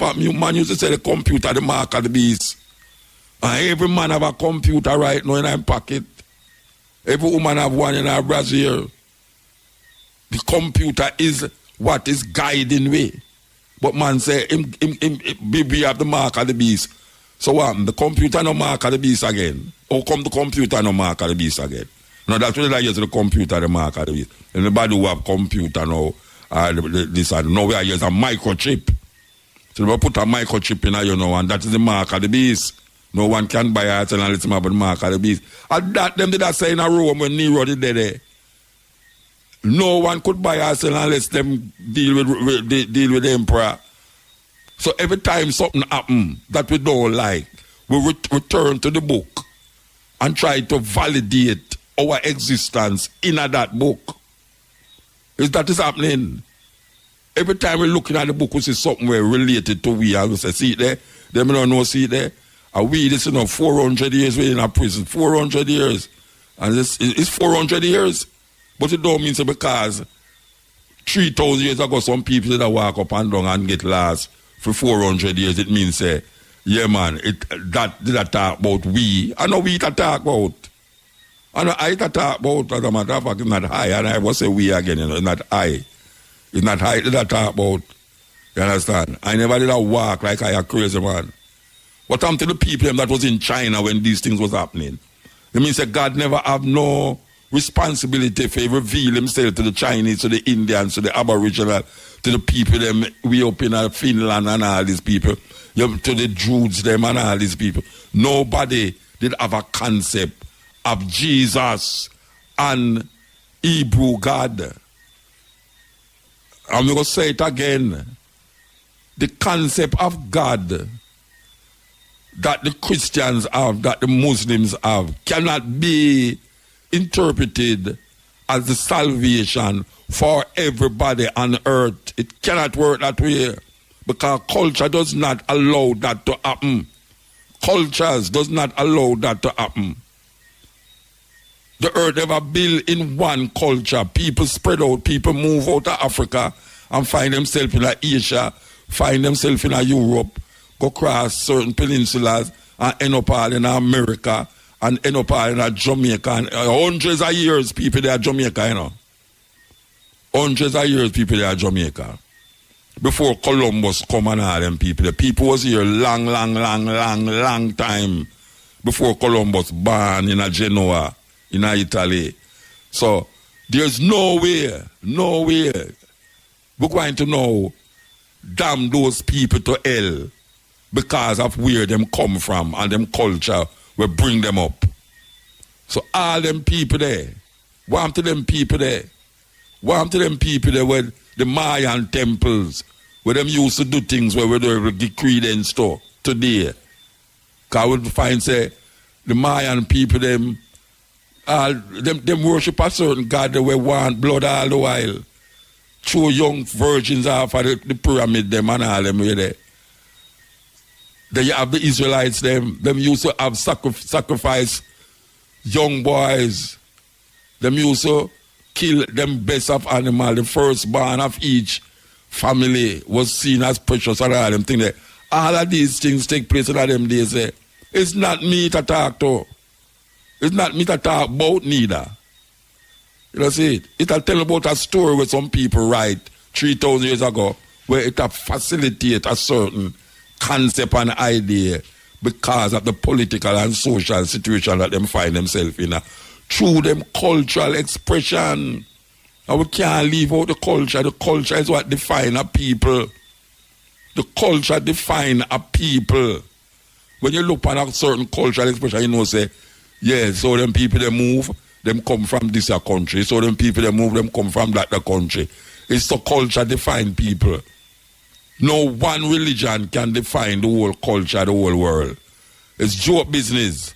of fact, man used to say the computer, the mark of the beast. And every man have a computer right now in their pocket. Every woman have one in her brassiere. The computer is what is guiding way. But man say, we have the mark of the beast. So what? The computer no mark of the beast again. How come the computer no mark of the beast again? No, that's what I use the computer, the mark of the beast. Anybody who have computer now, this and now we are using a microchip. So we put a microchip in you know, and that is the mark of the beast. No one can buy it and listen about the mark of the beast. And that them did that say in a Rome when Nero did there. No one could buy us unless them deal with the emperor. So every time something happens that we don't like, we return to the book and try to validate our existence in that book. Is that is happening? Every time we're looking at the book, we see something related to we, and we say, see it there? Them don't know, see it there? And we, this, 400 years we're in a prison. 400 years. And it's 400 years. But it don't mean so because 3,000 years ago, some people that walk up and down and get lost for 400 years, it means, yeah, man, that did I talk about we. I know we that talk about. I know I that talk about, as a matter of fact, it's not I. And I will say we again, it's not I. It's not I that I talk about. You understand? I never did a walk like I a crazy man. What happened to the people that was in China when these things was happening? It means that God never have no responsibility for reveal himself to the Chinese, to the Indians, to the Aboriginal, to the people them we up in Finland and all these people, to the Druids them and all these people. Nobody did have a concept of Jesus and Hebrew God. I'm going to say it again. The concept of God that the Christians have, that the Muslims have, cannot be interpreted as the salvation for everybody on earth. It cannot work that way because culture does not allow that to happen. Cultures does not allow that to happen. The earth never built in one culture. People spread out. People move out of Africa and find themselves in Asia, find themselves in Europe, go across certain peninsulas and end up all in America and end up all in Jamaica. And hundreds of years people there are Jamaica, you know. Hundreds of years people there are Jamaica. Before Columbus come and all them people. The people was here long time before Columbus born in Genoa, in Italy. So there's no way we're going to know damn those people to hell because of where them come from and them culture will bring them up. So all them people there, warm to them people there where the Mayan temples, where them used to do things where they give credence to today. Because we find say the Mayan people them worship a certain God that we want blood all the while. Throw young virgins off of the pyramid them and all them way there. Then you have the Israelites them used to have sacrifice young boys. Them used to kill them best of animal. The firstborn of each family was seen as precious and all them things there. All of these things take place in them days there. It's not me to talk to. It's not me to talk about neither. You know, see it? It'll tell about a story where some people write 3,000 years ago where it'll facilitate a certain concept and idea because of the political and social situation that them find themselves in. Through them cultural expression. And we can't leave out the culture. The culture is what defines a people. The culture defines a people. When you look at a certain cultural expression, you know, say, yeah, so them people they move, them come from this country. So them people they move, them come from that country. It's the culture define people. No one religion can define the whole culture, the whole world. It's joke business.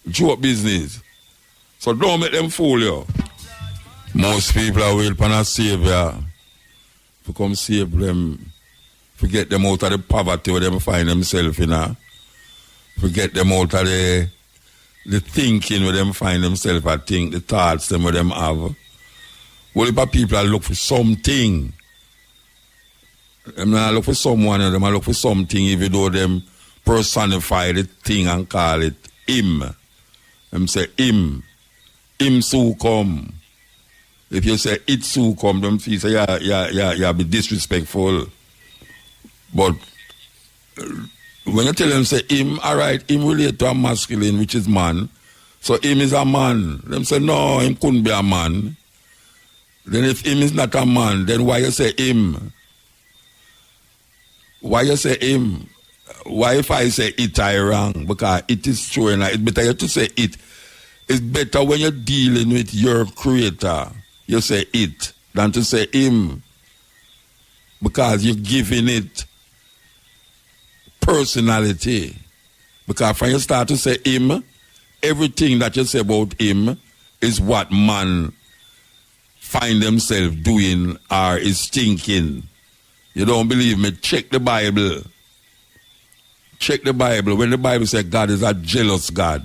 Joke business. So don't make them fool you. Most people are waiting for a savior to come save them, to get them out of the poverty where they find themselves in. To get them out of the thinking where them find themselves, I think, the thoughts them where them have. Well, if people are looking for something Them not look for someone, them look for something, even though them personify the thing and call it him. Them say him. Him so come. If you say it so come, them feel say yeah, be disrespectful. But when you tell them say him, alright, him relate to a masculine, which is man. So him is a man. Them say no, him couldn't be a man. Then if him is not a man, then why you say him? Why you say him? Why if I say it, I wrong? Because it is true, and it's better you to say it. It's better when you're dealing with your creator, you say it, than to say him. Because you're giving it personality. Because when you start to say him, everything that you say about him is what man find themselves doing or is thinking. You don't believe me? Check the Bible. Check the Bible. When the Bible says God is a jealous God,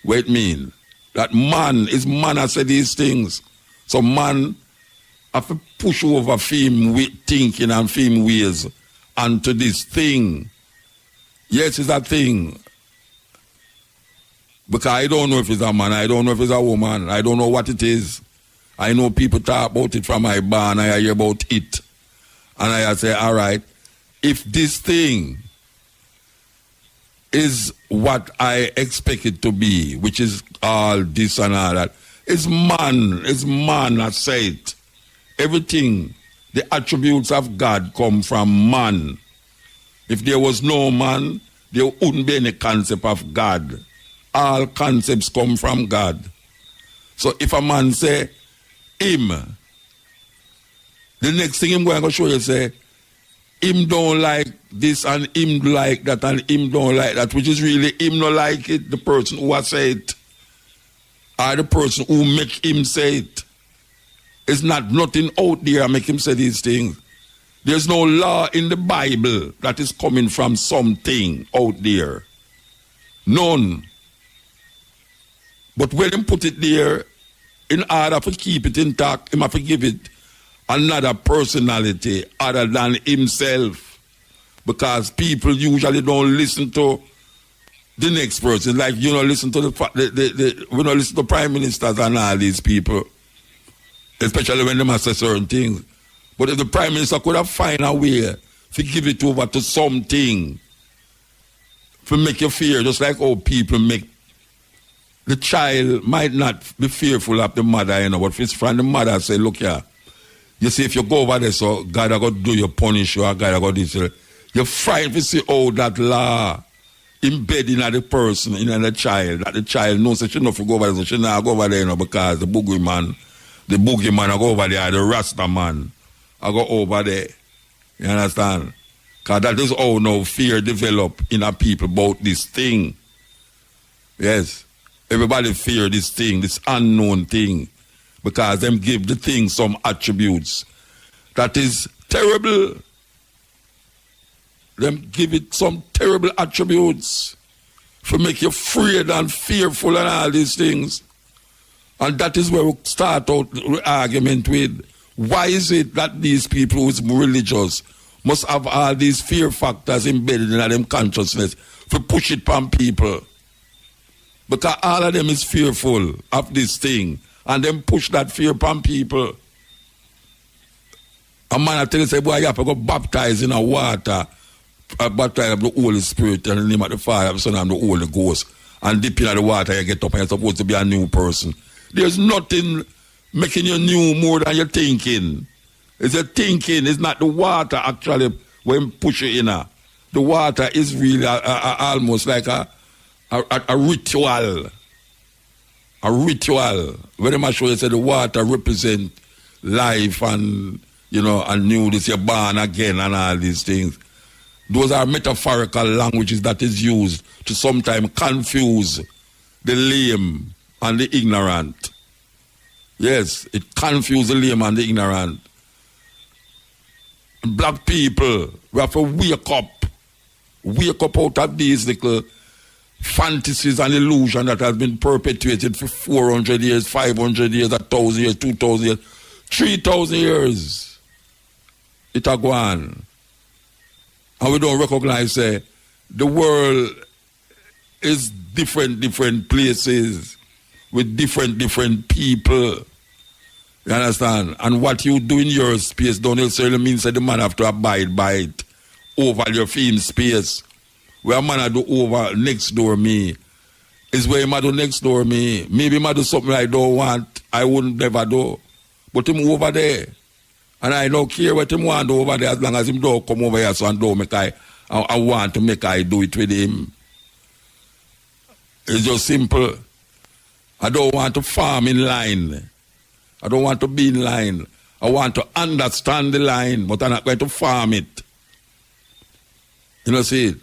what it mean? That man has said these things. So man have to push over film thinking and film ways onto this thing. Yes, it's a thing. Because I don't know if it's a man, I don't know if it's a woman, I don't know what it is. I know people talk about it from my barn, I hear about it. And I say, all right, if this thing is what I expect it to be, which is all this and all that, it's man that say it. Everything, the attributes of God come from man. If there was no man, there wouldn't be any concept of God. All concepts come from God. So if a man say, him, the next thing I'm going to show you say, him don't like this and him like that and him don't like that, which is really him not like it, the person who has said it, or the person who make him say it. It's not nothing out there make him say these things. There's no law in the Bible that is coming from something out there. None. But when him put it there, in order to keep it intact, him have to give it another personality other than himself. Because people usually don't listen to the next person. Like, you know, listen to listen to prime ministers and all these people. Especially when they must say certain things. But if the prime minister could have find a way to give it over to something to make you fear, just like how people make the child might not be fearful of the mother, you know, but if it's from the mother, say, look here, you see, if you go over there, so God are going to do you, punish you, or God are going to do this. You're frightened to see how that law embedded in the person, in the child, that the child knows that she not go over there, so she not go over there, you know, because the boogeyman I go over there, the Rasta man, I go over there. You understand? Because that is how now fear develop in our people about this thing. Yes. Everybody fear this thing, this unknown thing, because them give the thing some attributes that is terrible. Them give it some terrible attributes to make you afraid and fearful and all these things. And that is where we start out the argument with, why is it that these people who is religious must have all these fear factors embedded in them consciousness to push it upon people? Because all of them is fearful of this thing. And them push that fear upon people. A man I tell you, say, boy, you have to go baptize in a water. Baptize of the Holy Spirit and the name of the Father, of the Son, and the Holy Ghost. And dip in the water, you get up and you're supposed to be a new person. There's nothing making you new more than you're thinking. It's your thinking, it's not the water actually when push you in. The water is really almost like a ritual. A ritual. When I show you say the water represent life and, you know, and newness, you're born again and all these things. Those are metaphorical languages that is used to sometimes confuse the lame and the ignorant. Yes, it confuses the lame and the ignorant. Black people, we have to wake up out of these little fantasies and illusions that has been perpetuated for 400 years, 500 years, 1,000 years, 2,000 years, 3,000 years. It a go on. And we don't recognize the world is different places with different people. You understand? And what you do in your space don't necessarily mean that the man have to abide by it over your film space. Where a man do over next door me is where he do next door me. Maybe he do something I don't want, I wouldn't never do. But him over there. And I don't care what him want to do over there as long as him don't come over here so and don't make I want to make I do it with him. It's just simple. I don't want to farm in line. I don't want to be in line. I want to understand the line, but I'm not going to farm it. You know, see?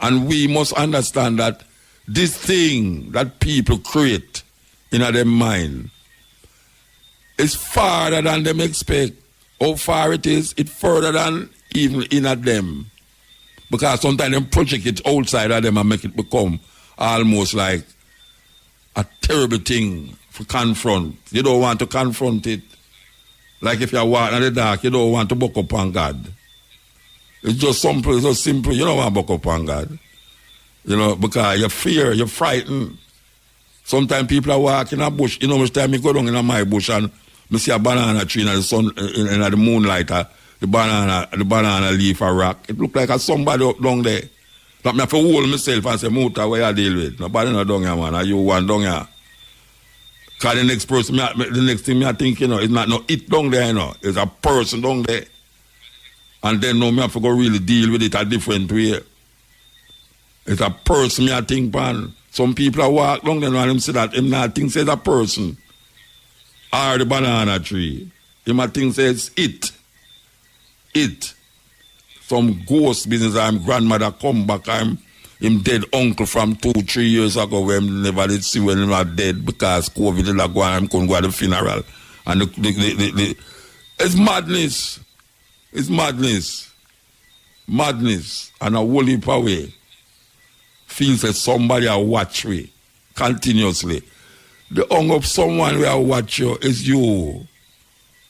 And we must understand that this thing that people create in their mind is farther than them expect. How far it is, it's further than even in them. Because sometimes they project it outside of them and make it become almost like a terrible thing to confront. You don't want to confront it. Like if you're walking in the dark, you don't want to buck up on God. It's just simple, it's just simple. You don't want to buck up on God. You know, because you fear, you're frightened. Sometimes people are walking in a bush. You know, much time you go down in my bush and I see a banana tree in the sun, in the moonlight, the banana leaf a rock. It look like a somebody up down there. But I have to hold myself and say, Muta, where you deal with? Nobody not down here, man. Are you one down here? Because the next person, the next thing I think, you know, it's not no it down there, you know. It's a person down there. And then now I have to go really deal with it a different way. It's a person, I think, man. Some people are walk down there and them say that him not think it's a person. Or the banana tree. Him might think says it. It. Some ghost business. I'm grandmother come back. I'm him dead uncle from 2-3 years ago when him never did see when him are dead because COVID did not go and couldn't go to the funeral. And it's madness. It's madness. Madness. And a whole heap away. Feels that somebody will watch me continuously. The hung up someone will watch you is you.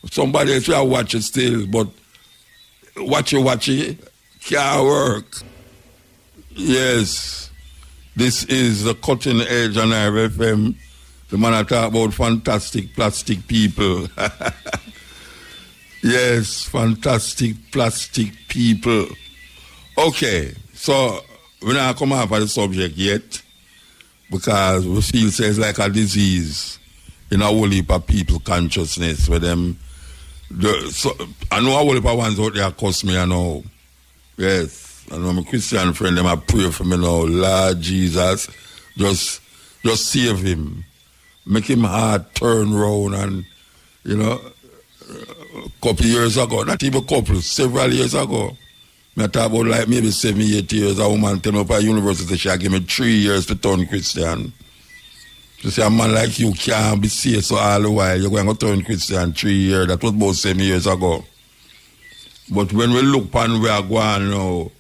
Somebody else will watch you still, but watch it can't work. Yes. This is the cutting edge on RFM. The man I talk about fantastic plastic people. Yes, fantastic plastic people. Okay, so we're not come off of the subject yet because we feel it's like a in a whole heap of people consciousness with them. I know a whole heap of ones out there cuss me, I know. Yes, I know my Christian friend, them I pray for me now. Lord Jesus, just save him. Make him heart turn round and, you know, a couple years ago, not even a couple, several years ago, I talk about like maybe 7-8 years, a woman tell me up at university, she give me 3 years to turn Christian. She say, a man like you can't be saved so all the while, you're going to turn Christian 3 years. That was about 7 years ago. But when we look upon where I go on now,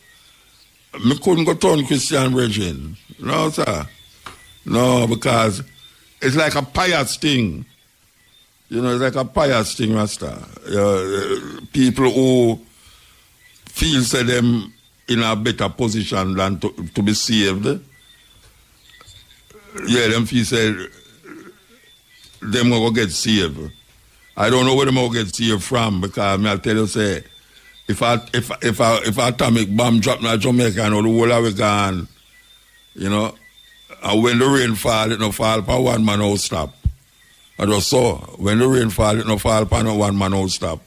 I couldn't go turn Christian virgin. No, sir. No, because it's like a pious thing. You know, it's like a pious thing, Rasta. People who feel say them in a better position than to be saved. Yeah, them feel say them will get saved. I don't know where them will get saved from because I'll tell you, say, if atomic bomb drop in Jamaica and all the whole of it gone, you know, and when the rain fall, it no fall for one man out stop. I just saw when the rain fall, it no fall for no one man out stop.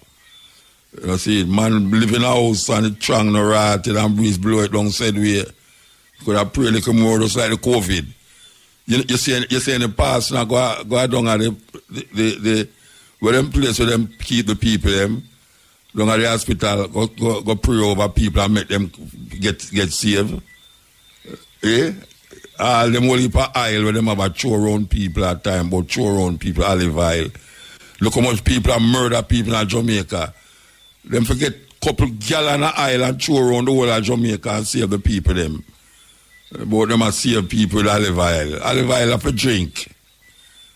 You see, man live in a house and it strong no rotted and breeze blow it down said way. Could have pray a little more just like the COVID. You see in the past now go down at the where them place where them keep the people them down at the hospital go pray over people and make them get saved. Eh? All them whole heap of aisle where them have a throw around people at time, but throw around people olive oil. Look how much people have murdered people in Jamaica. Them forget couple gallon of oil and throw around the whole of Jamaica and save the people them. But them are save people with olive oil. Olive oil are for drink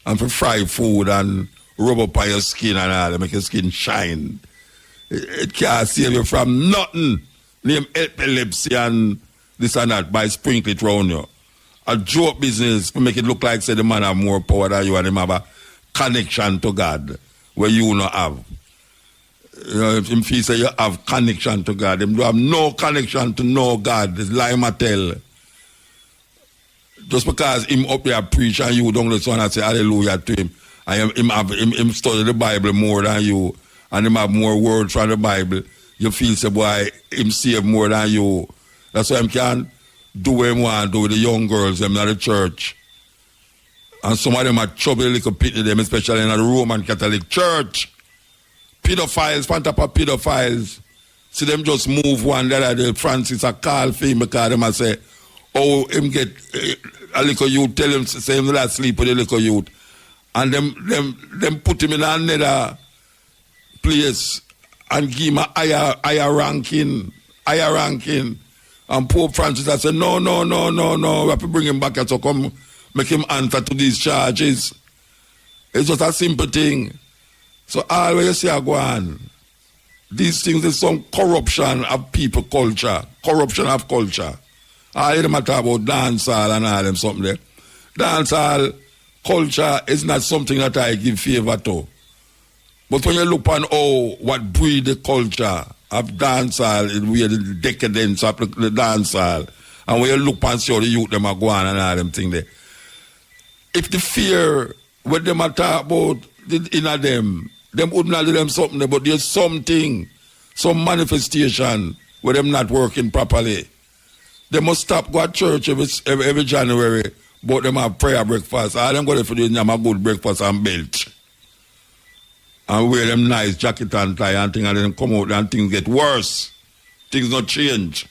and for fry food and rub up on your skin and all, make your skin shine. It can't save you from nothing. name epilepsy and this and that by sprinkle it round you. A joke business to make it look like say the man have more power than you and him have a connection to God where you not have. You know, if he say you have connection to God, him do have no connection to no God. It's lie I tell. Just because him up there preach and you don't listen and say hallelujah to him, and him study the Bible more than you, and him have more words from the Bible, you feel say boy him save more than you. That's why him can do what him want to do with the young girls them in the church. And some of them are trouble little pity them, especially in the Roman Catholic Church. Pedophiles, on top of pedophiles. See them just move one day. Francis a call for him because them a say, oh, him get a little youth, tell him say him not sleep with a little youth. And them put him in another place and give him a higher ranking. And Pope Francis I said, no, we have to bring him back and so come make him answer to these charges. It's just a simple thing. So all what you see are going, these things is some corruption of people culture. Corruption of culture. All of them are talking about dancehall and all them something there. Dancehall culture is not something that I give favor to. But when you look on what breed the culture of dancehall, where the decadence of the dancehall, and when you look and see how the youth them are going and all them things there. If the fear what them are talking about in them would not do them something there, but there's something, some manifestation where them not working properly. They must stop go to church every January, but them have prayer breakfast. All them go there for them have a good breakfast and belt. And wear them nice jacket and tie and things, and then come out and things get worse. Things not change.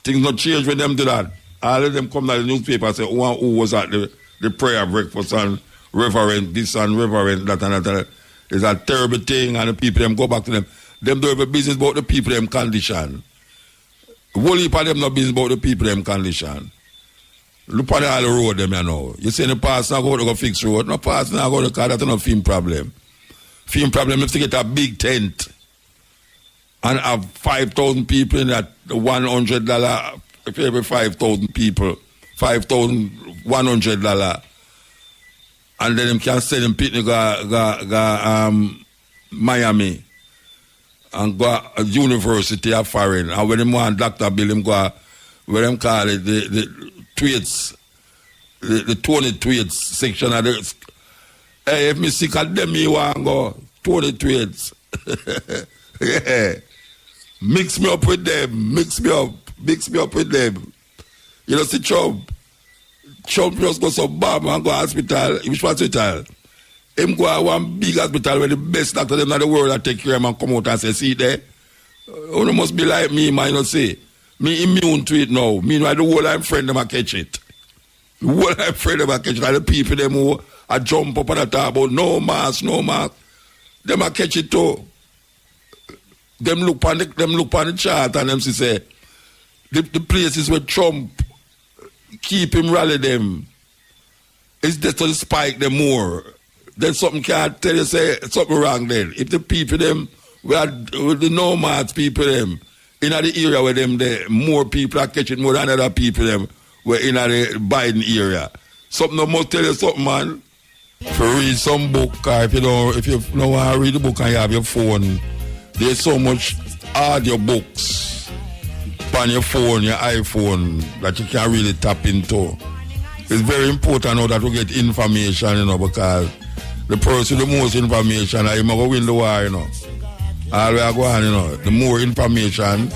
Things not change when them do that. All of them come to the newspaper and say, who was at the prayer breakfast and reverend this and reverend that and that. It's a terrible thing, and the people them go back to them. Them do have a business about the people them condition. Whole heap of them no business about the people them condition. Look at all the road them you know. You say the pastor not go to fix road. No pastor not go to car, that's no film problem. Film problem is to get a big tent and have 5,000 people in that $100 for every 5,000 people. $5,100. And then them can send them picnic go Miami and go university of foreign. And when them want Dr. Bill, them go where them call it the tweets, the 20 tweets section of the. Hey, if me sick of them, me want go 20 tweets. Yeah. Mix me up with them. Mix me up with them. You know, see Trump just go so bad and go to hospital. Which hospital? Him go to one big hospital where the best doctor in the world that take care of him and come out and say, see there, you must be like me, man, you know, say. Me immune to it now. Meanwhile, the whole I'm friend them a catch it. The whole I'm friend them a catch it. And the people them who a jump up and talk about no mask. Them a catch it too. Them look on the chart and them say the places where Trump keep him rally them. It's just to spike them more. Then something can't tell you say something wrong then. If the people them with the nomads people them in the area where them there, more people are catching more than other people them were in the Biden area. Something must tell you something, man. If you read some book, or if you don't want to read the book and you have your phone, there's so much audio books on your phone, your iPhone, that you can really tap into. It's very important now that we get information, you know, because the person with the most information, he might go win the war, you know. All we are going, you know, the more information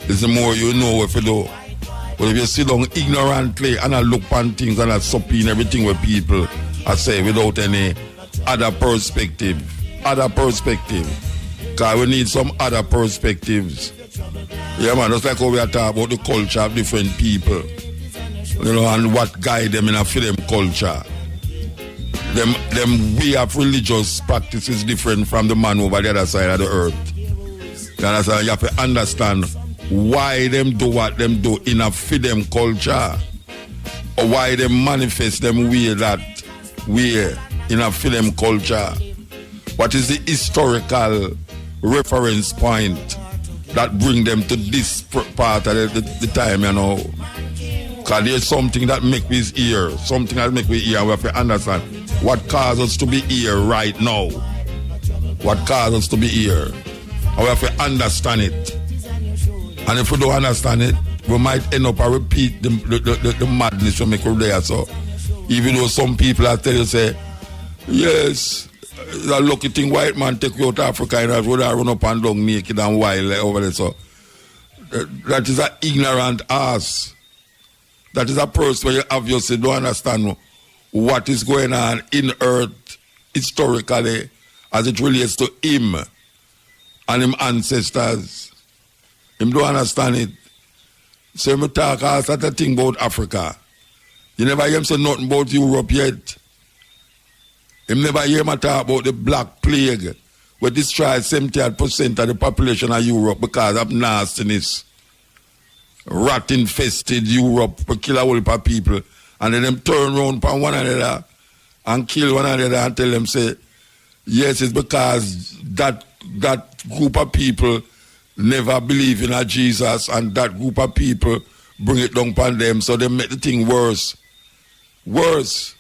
is the more you know what to do. But if you sit down ignorantly and I look on things and I sup in everything with people, I say without any other perspective. Because we need some other perspectives. Yeah, man, just like how we are talking about the culture of different people. You know, and what guide them in a film culture. Them way of religious practice is different from the man over the other side of the earth. You understand? You have to understand why them do what them do in a film culture. Or why they manifest them way that way in a film culture. What is the historical reference point? that bring them to this part of the time, you know. Because there's something that make me here, something that make me here. We have to understand what causes us to be here right now. What causes us to be here. And we have to understand it. And if we don't understand it, we might end up and repeat the madness we make there. So even though some people are tell you, say, yes, it's a lucky thing white man take you out of Africa and would run up and down naked and wild over there. So that is an ignorant ass. That is a person where you obviously don't understand what is going on in earth historically as it relates to him and his ancestors. Him don't understand it. So him talk all sort of thing about Africa. You never hear him say nothing about Europe yet. Him never hear him talk about the Black Plague, which destroyed 78% of the population of Europe because of nastiness. Rat-infested Europe, we kill a whole heap of people, and then them turn around upon one another and kill one another and tell them, say, yes, it's because that group of people never believe in a Jesus, and that group of people bring it down upon them, so they make the thing worse. Worse.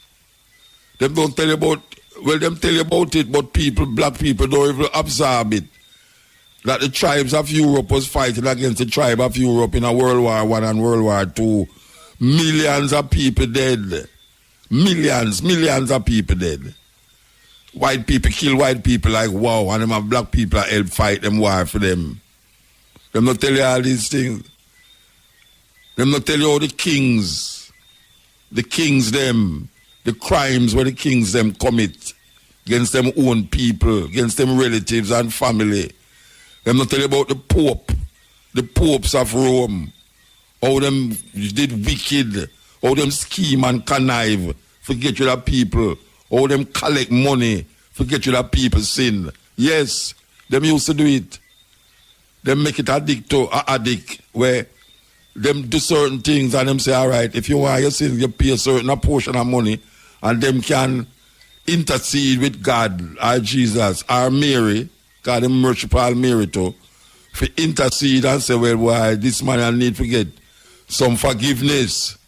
Them don't tell you about, well, them tell you about it, but people, black people, don't even absorb it. That the tribes of Europe was fighting against the tribe of Europe in a World War I and World War II. Millions of people dead. Millions of people dead. White people kill white people like wow, and them have black people that help fight them war for them. Them not tell you all these things. Them not tell you all the kings them, the crimes where the kings them commit against them own people, against them relatives and family. Them not tell you about the Pope, the popes of Rome, how them did wicked, how them scheme and connive, forget you that people, how them collect money, forget you that people sin. Yes, them used to do it. Them make it addict where them do certain things and them say, all right, if you want your sin, you pay a certain portion of money and them can intercede with God or Jesus or Mary, because them worship all Mary too, for intercede and say, well, why this man I need to get some forgiveness.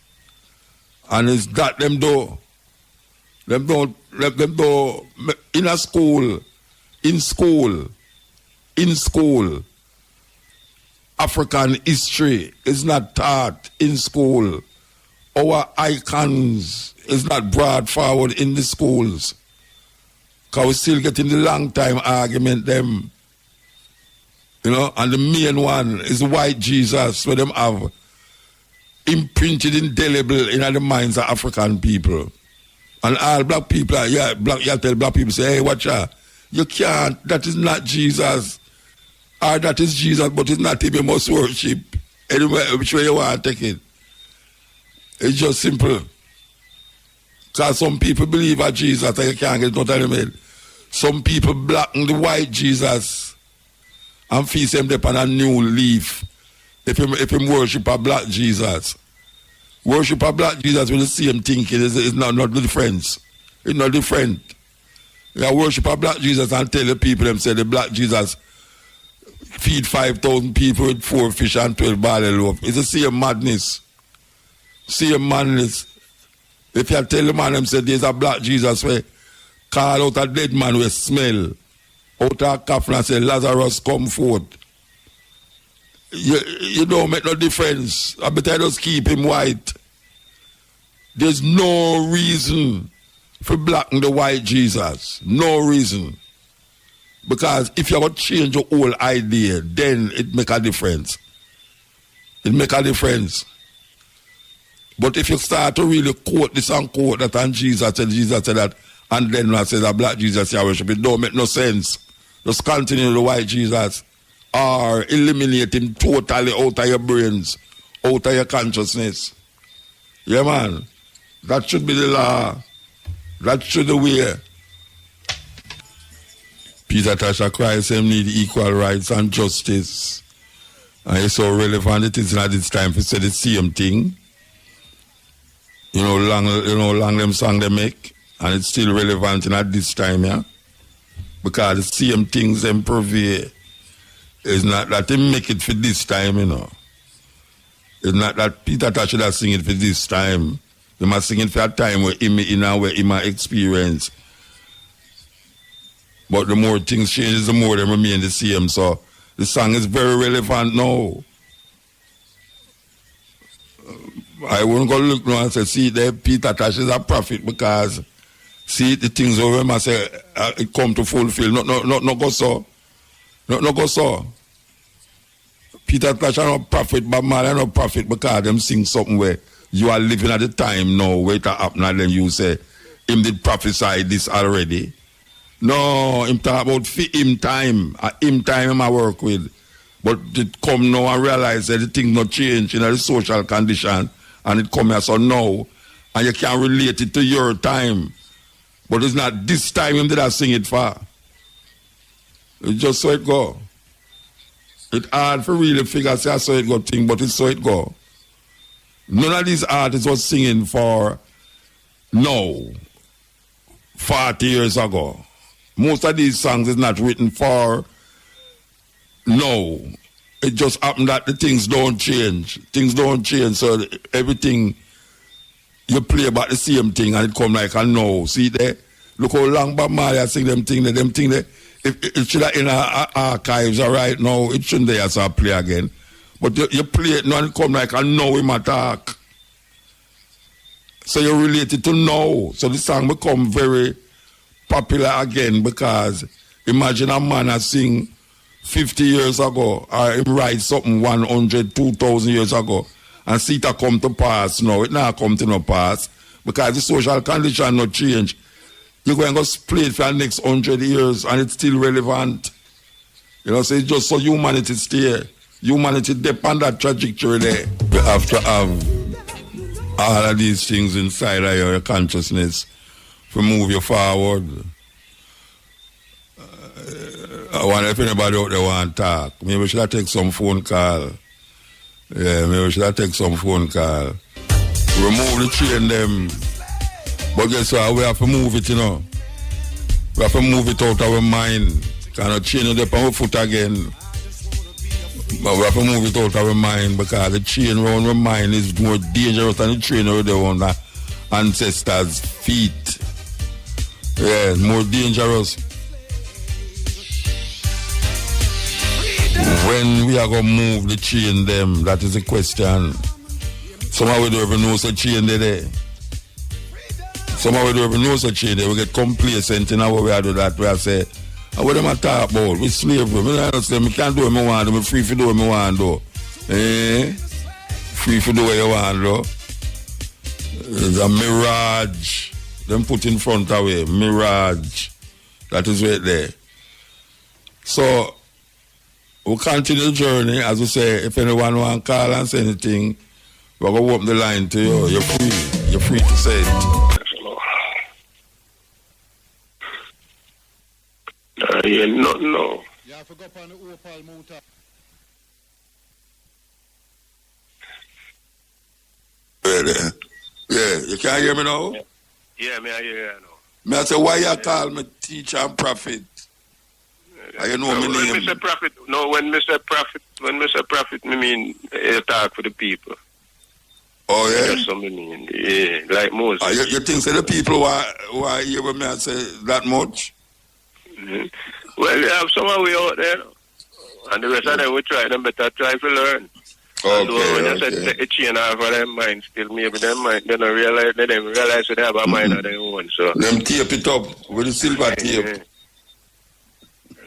And it's that them do. Them do in a school, in school, African history is not taught in school. Our icons is not brought forward in the schools. Because we're still getting the long time argument them. You know, and the main one is the white Jesus, where them have imprinted indelible in the minds of African people. And all black people, you tell black people, say, hey, watch out. You can't, that is not Jesus. Or that is Jesus, but it's not him, you must worship. Anyway, which way you want to take it. It's just simple. Because some people believe in Jesus and you can't get out of them head. Some people blacken the white Jesus and feast him upon a new leaf. If him worship a black Jesus. Worship a black Jesus with the same thinking. It's not the difference. It's not different. You worship a black Jesus and tell the people them say the black Jesus feed 5,000 people with 4 fish and 12 barley loaf. It's the same madness. Same madness. If you tell the man them say there's a black Jesus where call out a dead man with smell, out a coffin and say Lazarus come forth. You don't make no difference. I better just keep him white. There's no reason for blacking the white Jesus. No reason. Because if you want to change your whole idea, then it make a difference. It make a difference. But if you start to really quote this and quote that and Jesus said that, and then I say that black Jesus you worship, it don't make no sense. Just continue the white Jesus or eliminate him totally out of your brains, out of your consciousness. Yeah, man. That should be the law. That should be the way. Peter Tasha Christ him need equal rights and justice. And it's so relevant it is at this time to say the same thing. You know, long them song they make, and it's still relevant at this time, yeah? Because the same things them prevail. It's not that he make it for this time, you know. It's not that Peter Tosh should have sing it for this time. They must sing it for a time where him in and where him experience. But the more things change, the more they remain the same. So the song is very relevant now. I won't go look now and say, see there, Peter Tosh is a prophet because see the things over him I say it come to fulfill. No go so. No go so. Peter Tosh is not prophet, but man is not prophet because them sing something where you are living at the time now where it happen and then you say him did prophesy this already. No, him talk about him time. Him time him I work with. But it come now and realize that the thing not change in the social condition and it come here so now and you can't relate it to your time. But it's not this time him did I sing it for. It's just so it go. It's hard for really figure say I saw it go thing, but it's so it go. None of these artists was singing for now, 40 years ago. Most of these songs is not written for now. It just happened that the things don't change. Things don't change, so everything you play about the same thing and it come like a now. See there? Look how long Bob Marley sing them thing there. If it should have in our archives right now, it shouldn't there so I play again. But you play it now and it come like a now in my talk. So you relate it to now. So the song become very popular again because imagine a man that sing 50 years ago or him write something 100, 2,000 years ago and see it come to pass now. It now come to no pass because the social condition not change. You're going to go play it for the next 100 years and it's still relevant. You know, so it's just so humanity stay. Humanity depend on that trajectory there. You have to have all of these things inside of your consciousness to move you forward. I wonder if anybody out there want to talk. Maybe we should have take some phone call. Yeah, maybe we should have take some phone call. Remove the chain them. But guess what? We have to move it, you know. We have to move it out of our mind. Cannot change it up on our foot again. But we have to move it out of our mind because the chain around our mind is more dangerous than the chain around the ancestors' feet. Yeah, more dangerous. When we are going to move the chain them, that is the question. Somehow we don't even know the chain there. Somehow we don't even know the chain there. We get complacent in how we are do that. We are say, what am I talk about? We slavery. We can't do what I want to do. I'm free to do what I want to do. Free to do what you want to do. It's a mirage. Them put in front of it. Mirage. That is right there. So, we'll continue the journey. As we say, if anyone want to call and say anything, we're going to open the line to you. You're free. You're free to say it. No. Yeah, I forgot on the Opal Muta. Yeah, you can't hear me now? Yeah, me I hear you now. Me I say, why you call me teacher and prophet? You know me name. When Mr. Prophet, me mean you talk for the people. Oh yeah? That's what I mean. Yeah, like Moses. You think so the people why hear what me I say that much? Mm-hmm. Well, you have some way out there, and the rest of them will try them better try to learn. Okay, when you said take a chain off of their mind, still maybe them mind, they don't realize that they have a mind of their own. So them tape it up with the silver tape.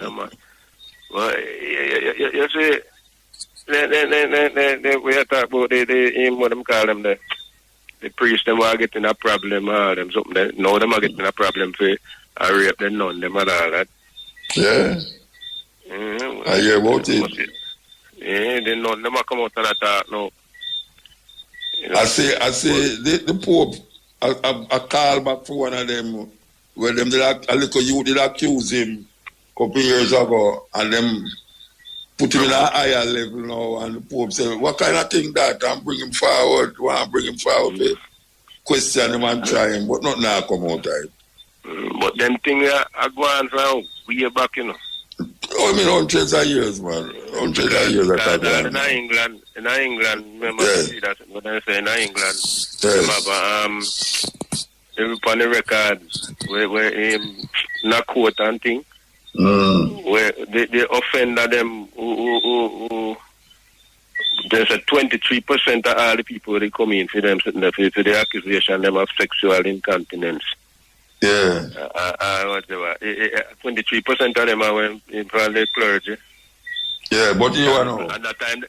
Yeah, man. Well, you see, we are talking about what them call them the priests. Them are getting a problem. Them something. Now them are getting a problem for rape the nun. Them and all that. Yeah. Mm-hmm. I hear about it. Yeah, they know them come out and attack now. You know? I say the Pope I call back for one of them where them a little youth did accuse him a couple years ago and them put him in a higher level now and the Pope said, what kind of thing that and bring him forward, question him and try him, but not now come out of it. But them things are going from way back, you know. I mean, hundreds of years, man. Hundreds of years. In England, remember see that when I say in England, remember on the record where not quote and thing, where they offend them who there's a 23% of all the people they come in for them for the accusation them of sexual incontinence. Yeah. Whatever. 23% of them are in front of the clergy. Yeah, but you know. And that time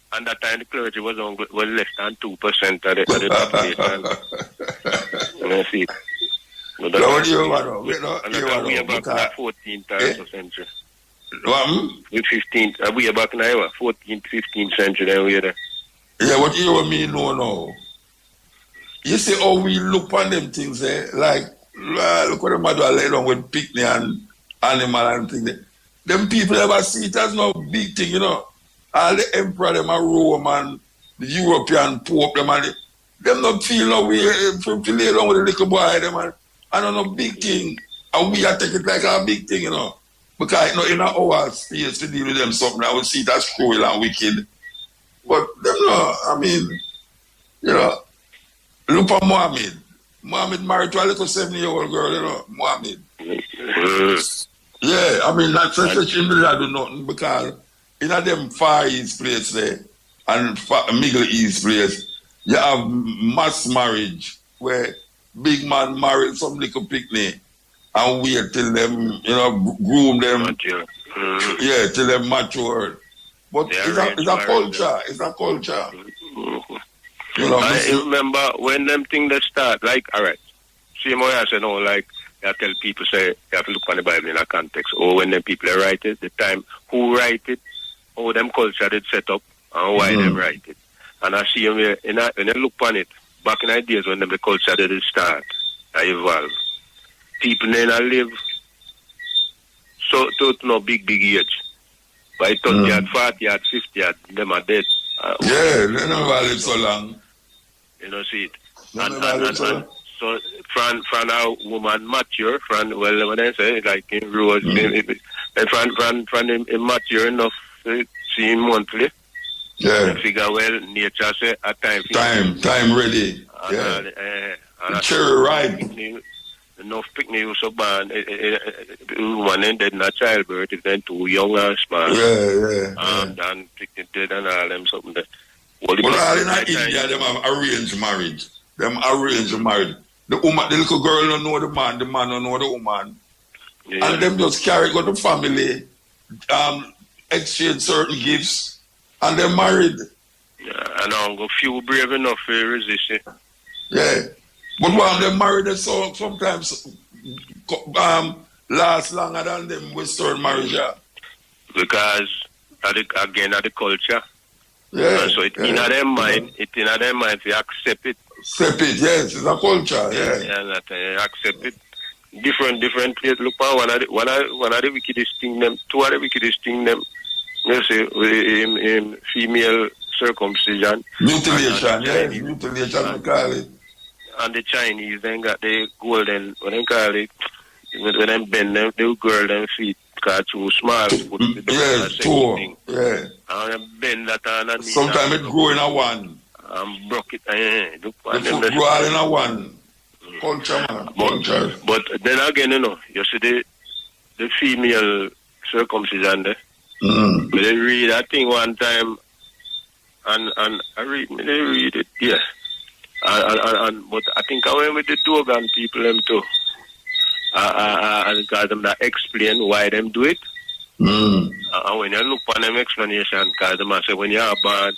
the clergy was less than 2% of the population. You see. What do you want? We are back in the 14th century. With 15th, we are back in the 14th, 15th century. Then we are there. Yeah, what you mean? No. You see how we look on them things, like. Look what the mother lay down with picnic and animal and things. Them people ever see it as no big thing, you know. All the emperor, them are Rome and the European Pope, them not feel no way to lay down with the little boy, them and no big thing. And we are take it like a big thing, you know. Because you know, in our space to deal with them something, I would see it as cruel and wicked. But them no, I mean, you know, look at Mohammed married to a little 7-year-old girl, you know, Mohammed. Yeah, I mean, that's such a do nothing because in a them Far East place there and Middle East place, you have mass marriage where big man married some little picnic and wait till them, you know, groom them. Yeah, till them mature. But it's a culture. It's a culture. You know, I remember when them things that start, like, all right, same way I said, no, like, I tell people, say, you have to look on the Bible in a context, or when them people write it, the time, who write it, or them culture did set up, and why them write it. And I see them, when I look on it, back in the days when them the culture did start, I evolve. People then live, so to no big age. By 30, 40, 50, them are dead. Yeah, they never live so long. You know, see it. And so, from a woman mature, well, when I say, like in Rose, from mature enough to see him monthly. Yeah. Figure, well, nature say, a time. Time ready. And cherry ripe. Enough picnic so bad. Woman ended in a childbirth, is then too young and small. Yeah. And picnic dead and all them something that. But all in India, them have arranged marriage. The little girl don't know the man don't know the woman. Yeah. And them just carry go to family, exchange certain gifts, and they're married. Yeah, and I'll go few brave enough to resist it. Yeah. But when they're married, they sometimes last longer than them Western marriage. Because, again, of the culture. Yeah. So it's in their mind, to accept it. Accept it, yes, it's a culture, yeah. Yeah, accept it. Different place. Look, one of the wickedest thing them, two of the wickedest thing them, you say, female circumcision. Mutilation, yes, mutilation, we call it. And the Chinese then got the golden, what they call it, when they bend them, they girl them feet. Because too small. Two. Yeah. And bend that and sometimes it grow in a one. Broke it. The foot grow in a one. Culture, man. Culture. But then again, you know, you see the female circumcision there. But they read that thing one time, and they read it, yeah. But I think I went with the Dogon people them too. And because them that explain why them do it. And when you look on them explanation, because them say when you are born,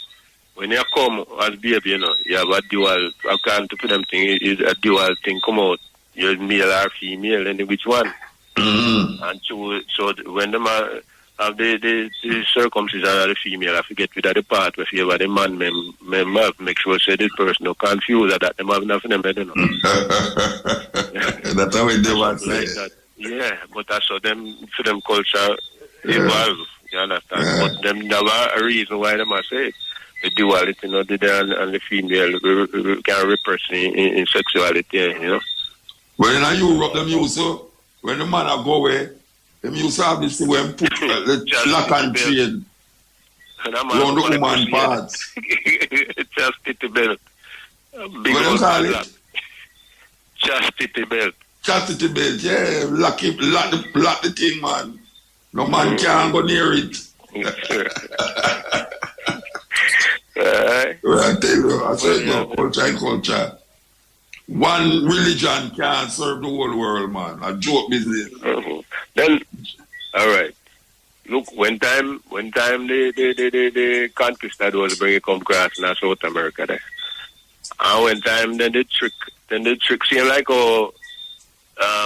when you come as baby, you know, you have a dual, according to them thing, is a dual thing come out. You're male or female, and which one? And so when them have the circumcision of the female, I forget with the part where you have the man, make sure say the person no confused that them have nothing them, I don't know. That's how we do what like that. Yeah, but that's how them for them culture evolve. You understand? Yeah. But them never a reason why them are say the duality, you know, and the female can repress in sexuality, you know. Well, in Europe, them use so when the man go away, Them used to have this thing where put the lock and chain around the woman parts. Chastity belt. Big What do you call it? Chastity belt. Chastity belt, yeah. Lock the thing, man. No man can't go near it. Well, I tell you, I said, culture and culture. One religion can't serve the whole world, man. A joke business. Then, all right. Look, when time the conquistadors bring it come across in South America there. And when time then the trick seem like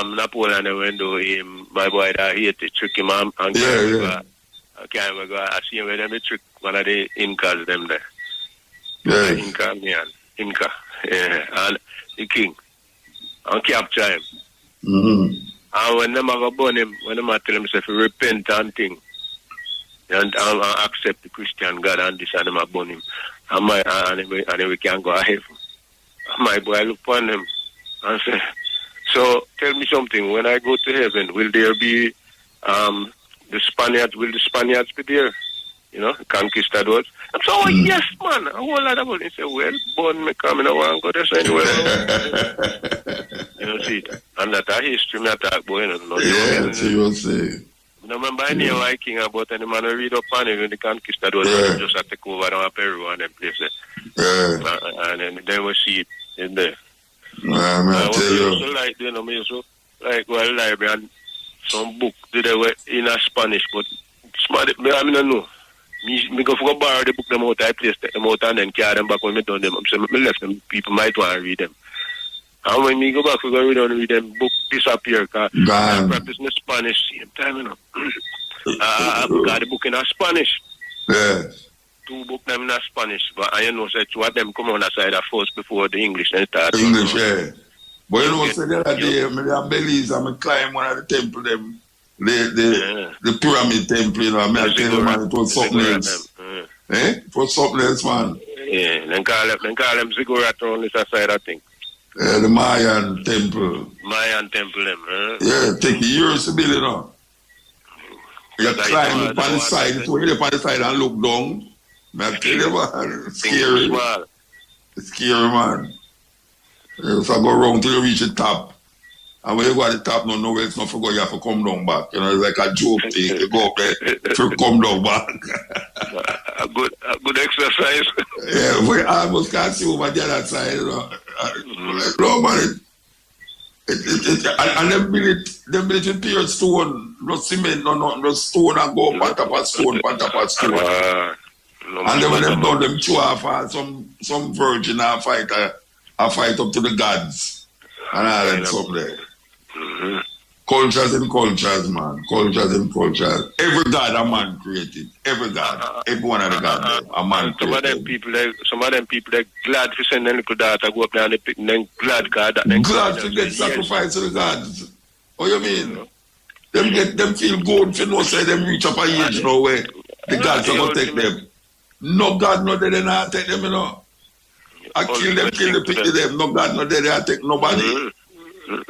Napoleon went to him, my boy that he had to trick him and I can't go. I see him with them the trick one of the Incas them there. Yeah. Inca. Yeah. And the king. And capture him. Mm-hmm. And when them have burn him, when them tell himself to repent and thing, and accept the Christian God and this and them have burn him. And we can go ahead. My boy look upon them and say, so tell me something, when I go to heaven, will there be the Spaniards be there? You know, the conquistadors. And so, yes, man, a whole lot of them. He said, well, born me coming, I want to go there anywhere. You know, see it. And that a history me attack, boy, you know. Yeah, that's what you say. I remember any Viking about any man who read up on it when the conquistadors just had to take over down Peru and them places. And then we see it in there. I tell you. Also like, you know, me also like go to the library and some book they were in a Spanish, but smart, I don't know. Me go for borrow the book them out, I place them out and then carry them back when me done them. So me left them, people might want to read them. And when me go back, we go read them, book disappear, because I practice in Spanish same time, you know. I got the book in a Spanish. Yeah. 2 books them in a Spanish, but I know say 2 of them come on the side first before the English. English, yeah. But you know, so the other day, I Belize, I climb one of the temple, them, the pyramid temple, you know, I tell you, man, it was something else. It was something else, man. Yeah, then call them ziggurat on this side, I think. The Mayan temple. Them, Yeah, take years to build it up. You climb up on the side, so you up on the side and look down. I tell you, man, it's scary. It's scary, man. You so go around till you reach the top. And when you go at the top, no else not forget you have to come down back. You know, it's like a joke thing. You go up there to come down back. a good exercise. Yeah, we almost can't see over the other side, you know. No, man. And them build it with pure stone, no cement, no nothing, no stone and go pan top of stone. And then when them done, them chew off some virgin and fight up to the gods. And all that stuff there. Mm-hmm. Cultures and cultures, man. Cultures and cultures. Every god a man created. Every god. Every one of the gods a man created. Some of them people they glad to send their little daughter go up there and they pick them glad God. Glad to get sacrificed to the gods. What you mean? Them feel good for no say them reach up a age now where the gods are gonna take them. No God no they not take them, you know. I kill them, pick them. No God no they take nobody.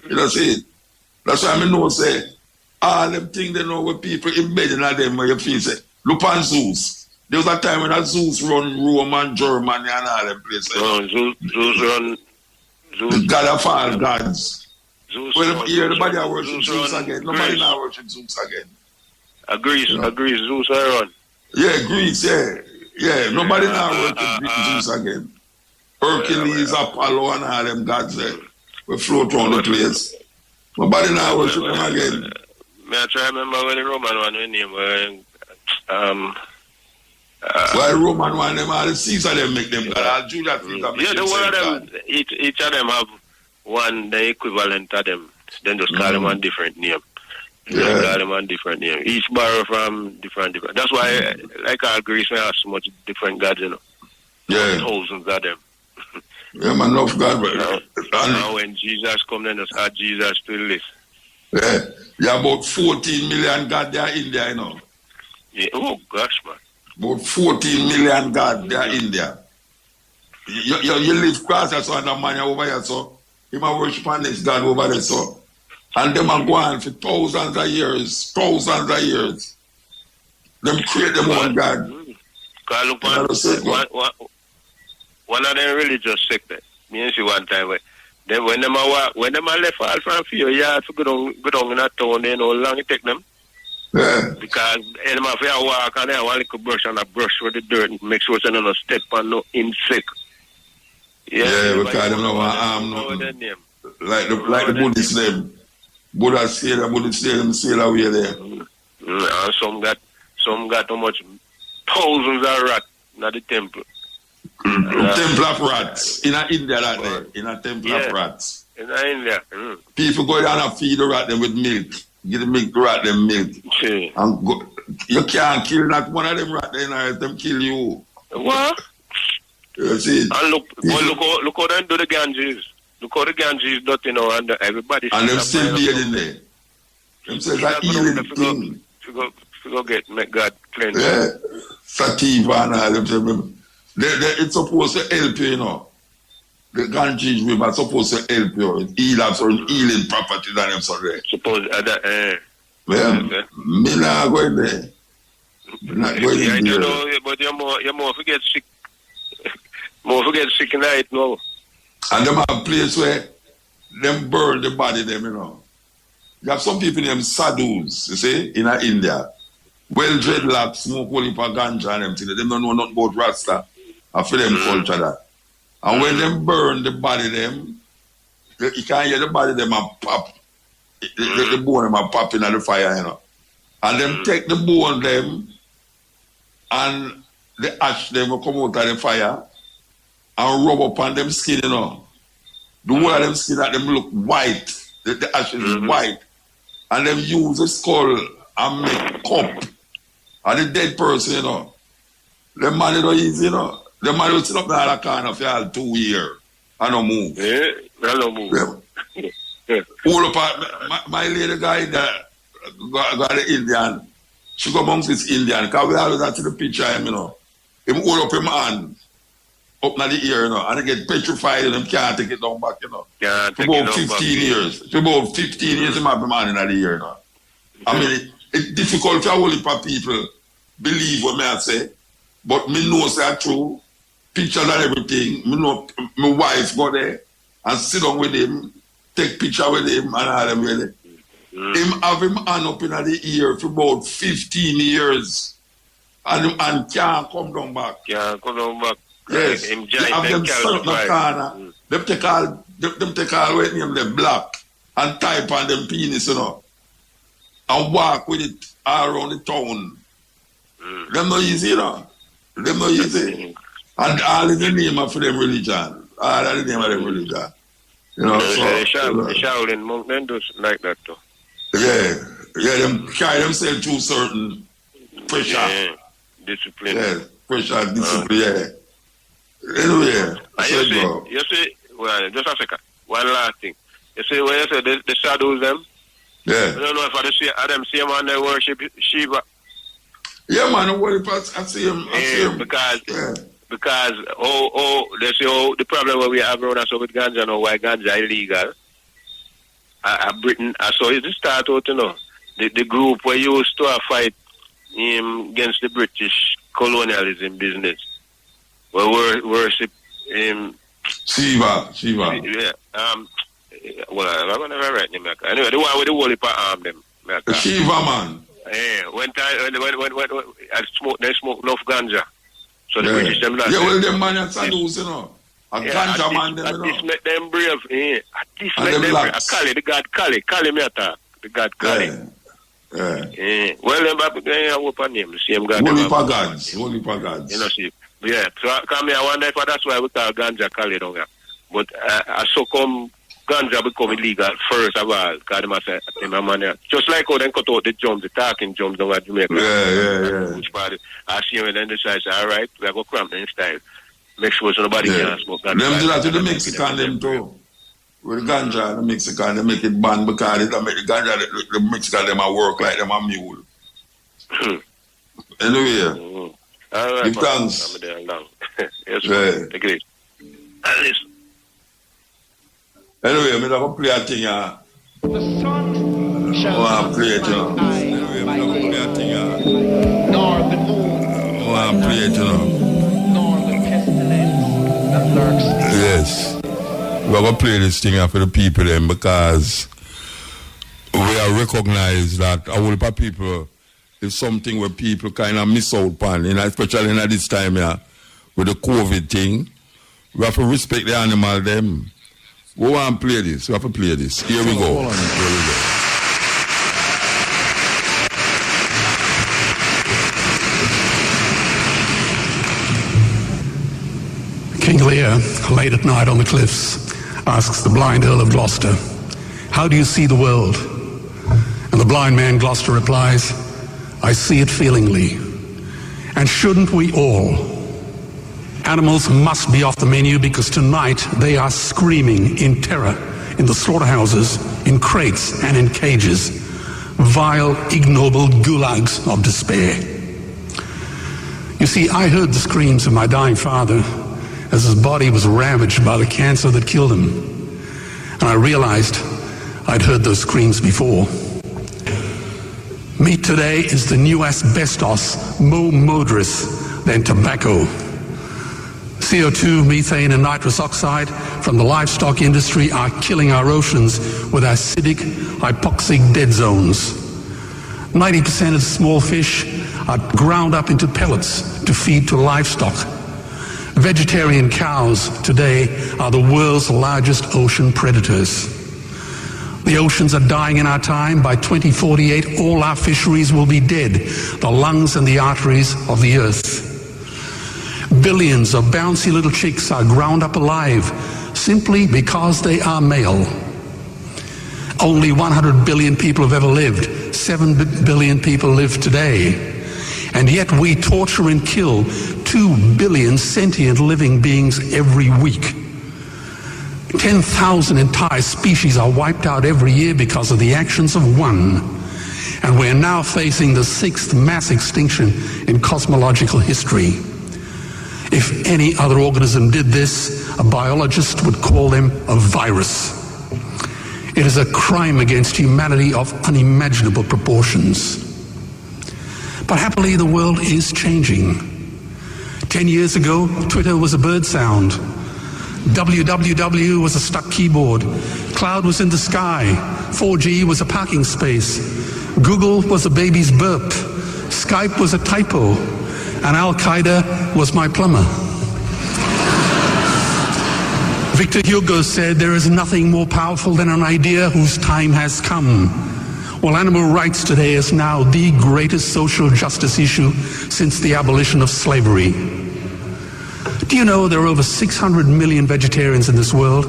You know see it? That's why I know say all them things they know where people embedded in them where you feel say look on Zeus. There was a time when that Zeus run Rome and Germany and all them places. No, Zeus run the God of all gods. Zeus well, everybody are worship Zeus again. Nobody now worship Zeus again. Greece, Zeus run. Yeah, Greece, yeah. Nobody now worship Zeus again. Hercules, Apollo and all them gods there. We float around the place. Nobody now worship them again. I try to remember when the Roman one when name well, the Roman one them all the Caesar them make them God. All Julius Caesar make them one of them each of them have one the equivalent of them. Then just call them one different name. Yeah. Call them one different name. Each borrow from different. That's why like all Greece we have so much different gods, you know. Yeah. Thousands of them. Yeah, man, enough God. Now when Jesus come, then just add Jesus to the list. Yeah, about 14 million God there in there, you know. Yeah. Oh, gosh, man. About 14 million God there in there. You live across there, so and the man over here, so he might worship on this God over there, so. And them are going for thousands of years. Them create them own God. Because look, one of them religious sect, me and see one time, then when them are left all from fear, you have to go down in a town, they know how long it take them. Yeah. Because them have to walk and they have a little brush and a brush with the dirt and make sure they don't step on no insect. Yeah, because them don't want nothing. Like the Buddhist name. Buddha say them sail away there. And some got how much thousands of rats in the temple. Temple of rats. In India that day. In a temple of rats. In India. People go down and feed the rat them with milk. Give the milk to rat them milk. And go, you can't kill not one of them rat then them kill you. What? You see? And look how they do the Ganges. Look how the Ganges dirty now and everybody. And them still dead in there. Them say that healing thing. Make God cleanse. Yeah. Sativa and all them. It's supposed to help you, you know. The Ganges river is supposed to help you. It heals certain healing properties and them so there. Suppose that, me not going there. Not going there. You know, but you're more forget sick. More forget sick night now. And them have a place where them burn the body them, you know. You have some people named sadhus, you see, in India. Well dreadlocks, smoke only for ganja and them things. They don't know nothing about Rasta. I feel them culture that. And when them burn the body them, you can hear the body them and pop. The bone them and pop in the fire, you know. And them take the bone them and the ash them will come out of the fire and rub up on them skin, you know. The whole of them skin that them look white. The ashes is white. And them use the skull and make cup. And the dead person, you know. The man is not easy, you know. The man will sit up there in the corner for all 2 years. And don't move. Yeah, I don't move. Yeah. All up, my lady guy that got the Indian. She go amongst this Indian. Because we always have to the picture him, you know. Him hold up him hand. Up in the ear, you know, and they get petrified and them can't take it down back, you know. For about 15 years. For about 15 years, them have the man in the ear, you know. I mean, it's difficult for a whole heap of people believe what me I say, but me know it's true. Pictures and everything. Me know my wife go there and sit down with him, take picture with him and all them really. Him have him hand up in the ear for about 15 years and can't come down back. Can't come down back. Yes, they have them set up the corner. Them take all with them, they black and type on them penis, you know, and walk with it all around the town. Them not easy, you know. Them not easy. And all in the name of them religion. All in the name of them religion. You know, the Shaolin monk, them do like that too. Yeah, them carry themselves through certain pressure. Yeah, discipline. Yeah, pressure, discipline, yeah. Anyway, you see, well, just a second. One last thing. You see, when you say the shadows them, yeah. I don't know if I them see them and they worship Shiva. Yeah, man, I see him. Because they say the problem where we have around us with ganja now, why ganja illegal. Britain, I saw it start out, you know, the group where you used to fight against the British colonialism business. We worship Shiva. Yeah. Well, I'm gonna write him. Anyway, the one with the whole heap of arm them. The Shiva man. Yeah. When they smoke enough ganja. So the British them not. Yeah, well, them man are sadhus, you know. A ganja man them, you know. At least make them brave. Yeah. At least make them brave. Kali, the god Kali. Kali me attack. The god Kali. Yeah. Well, them back there have open name. The same god. Holy gods. You know, see. Yeah, so come here, I wonder if that's why we call ganja Kali down here. But so come ganja become illegal first of all, because they must say, just like how they cut out the drums, the talking drums down at Jamaica. Yeah. Which part, I see when they decide, all right, we are going to cramp them in style. Make sure so nobody can smoke ganja. Them do that to the Mexican, them too. With the ganja, the Mexican, they make it ban because they make the ganja, the Mexican, them work like them a mule. Anyway. All right, give thanks. Yes, man. Take it easy. Listen. Anyway, I'm going to play a thing The sun shall not play it, smite eye by day, nor the moon play it, nor the pestilence that lurks in Yes. We're going to play this thing for the people then, because we are recognized that a whole lot of people is something where people kind of miss out on, especially in this time here with the COVID thing. We have to respect the animal them. We want to play this. We have to play this. Here we go. Here we go. King Lear, late at night on the cliffs, asks the blind Earl of Gloucester, "How do you see the world?" And the blind man Gloucester replies, "I see it feelingly. And shouldn't we all?" Animals must be off the menu because tonight they are screaming in terror in the slaughterhouses, in crates and in cages. Vile, ignoble gulags of despair. You see, I heard the screams of my dying father as his body was ravaged by the cancer that killed him. And I realized I'd heard those screams before. Meat today is the new asbestos, more murderous than tobacco. CO2, methane and nitrous oxide from the livestock industry are killing our oceans with acidic, hypoxic dead zones. 90% of the small fish are ground up into pellets to feed to livestock. Vegetarian cows today are the world's largest ocean predators. The oceans are dying in our time. By 2048, all our fisheries will be dead, the lungs and the arteries of the earth. Billions of bouncy little chicks are ground up alive simply because they are male. Only 100 billion people have ever lived. 7 billion people live today. And yet we torture and kill 2 billion sentient living beings every week. 10,000 entire species are wiped out every year because of the actions of one. And we're now facing the 6th mass extinction in cosmological history. If any other organism did this, a biologist would call them a virus. It is a crime against humanity of unimaginable proportions. But happily, the world is changing. 10 years ago, Twitter was a bird sound. www was a stuck keyboard. Cloud was in the sky. 4G was a parking space. Google was a baby's burp. Skype was a typo. And Al-Qaeda was my plumber. Victor Hugo said, "There is nothing more powerful than an idea whose time has come." Well, animal rights today is now the greatest social justice issue since the abolition of slavery. Do you know there are over 600 million vegetarians in this world?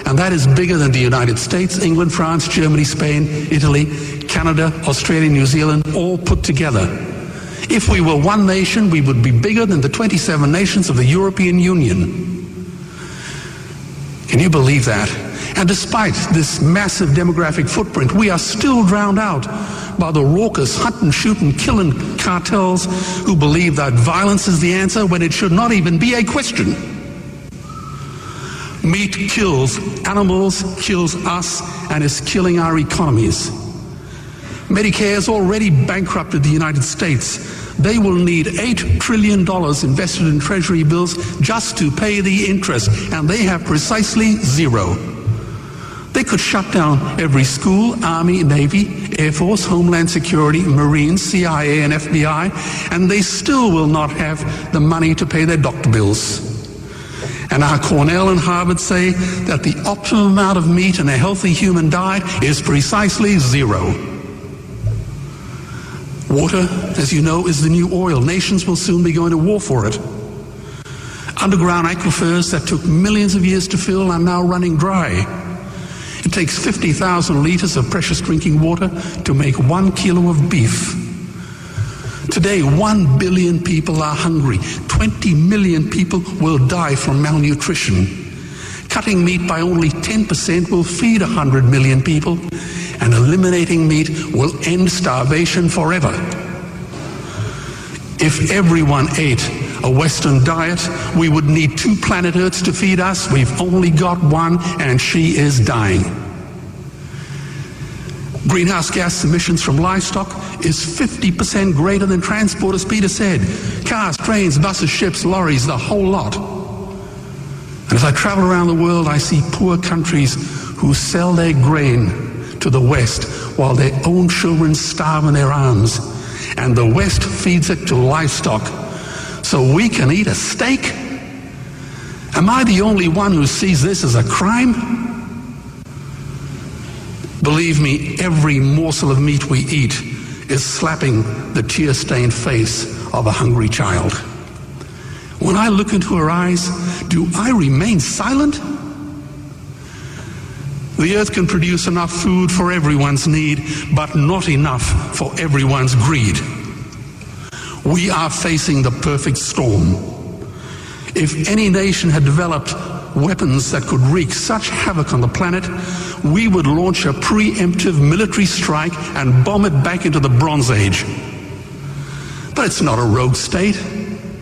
And that is bigger than the United States, England, France, Germany, Spain, Italy, Canada, Australia, New Zealand, all put together. If we were one nation, we would be bigger than the 27 nations of the European Union. Can you believe that? And despite this massive demographic footprint, we are still drowned out by the raucous hunting, shooting, killing cartels who believe that violence is the answer when it should not even be a question. Meat kills animals, kills us, and is killing our economies. Medicare has already bankrupted the United States. They will need $8 trillion invested in treasury bills just to pay the interest, and they have precisely zero. They could shut down every school, Army, Navy, Air Force, Homeland Security, Marines, CIA, and FBI, and they still will not have the money to pay their doctor bills. And our Cornell and Harvard say that the optimum amount of meat in a healthy human diet is precisely zero. Water, as you know, is the new oil. Nations will soon be going to war for it. Underground aquifers that took millions of years to fill are now running dry. It takes 50,000 liters of precious drinking water to make 1 kilo of beef. Today, 1 billion people are hungry. 20 million people will die from malnutrition. Cutting meat by only 10% will feed 100 million people, and eliminating meat will end starvation forever. If everyone ate a Western diet, we would need 2 planet Earths to feed us. We've only got one, and she is dying. Greenhouse gas emissions from livestock is 50% greater than transport, as Peter said. Cars, trains, buses, ships, lorries, the whole lot. And as I travel around the world, I see poor countries who sell their grain to the West while their own children starve in their arms. And the West feeds it to livestock so we can eat a steak? Am I the only one who sees this as a crime? Believe me, every morsel of meat we eat is slapping the tear-stained face of a hungry child. When I look into her eyes, do I remain silent? The earth can produce enough food for everyone's need, but not enough for everyone's greed. We are facing the perfect storm. If any nation had developed weapons that could wreak such havoc on the planet, we would launch a preemptive military strike and bomb it back into the Bronze Age. But it's not a rogue state,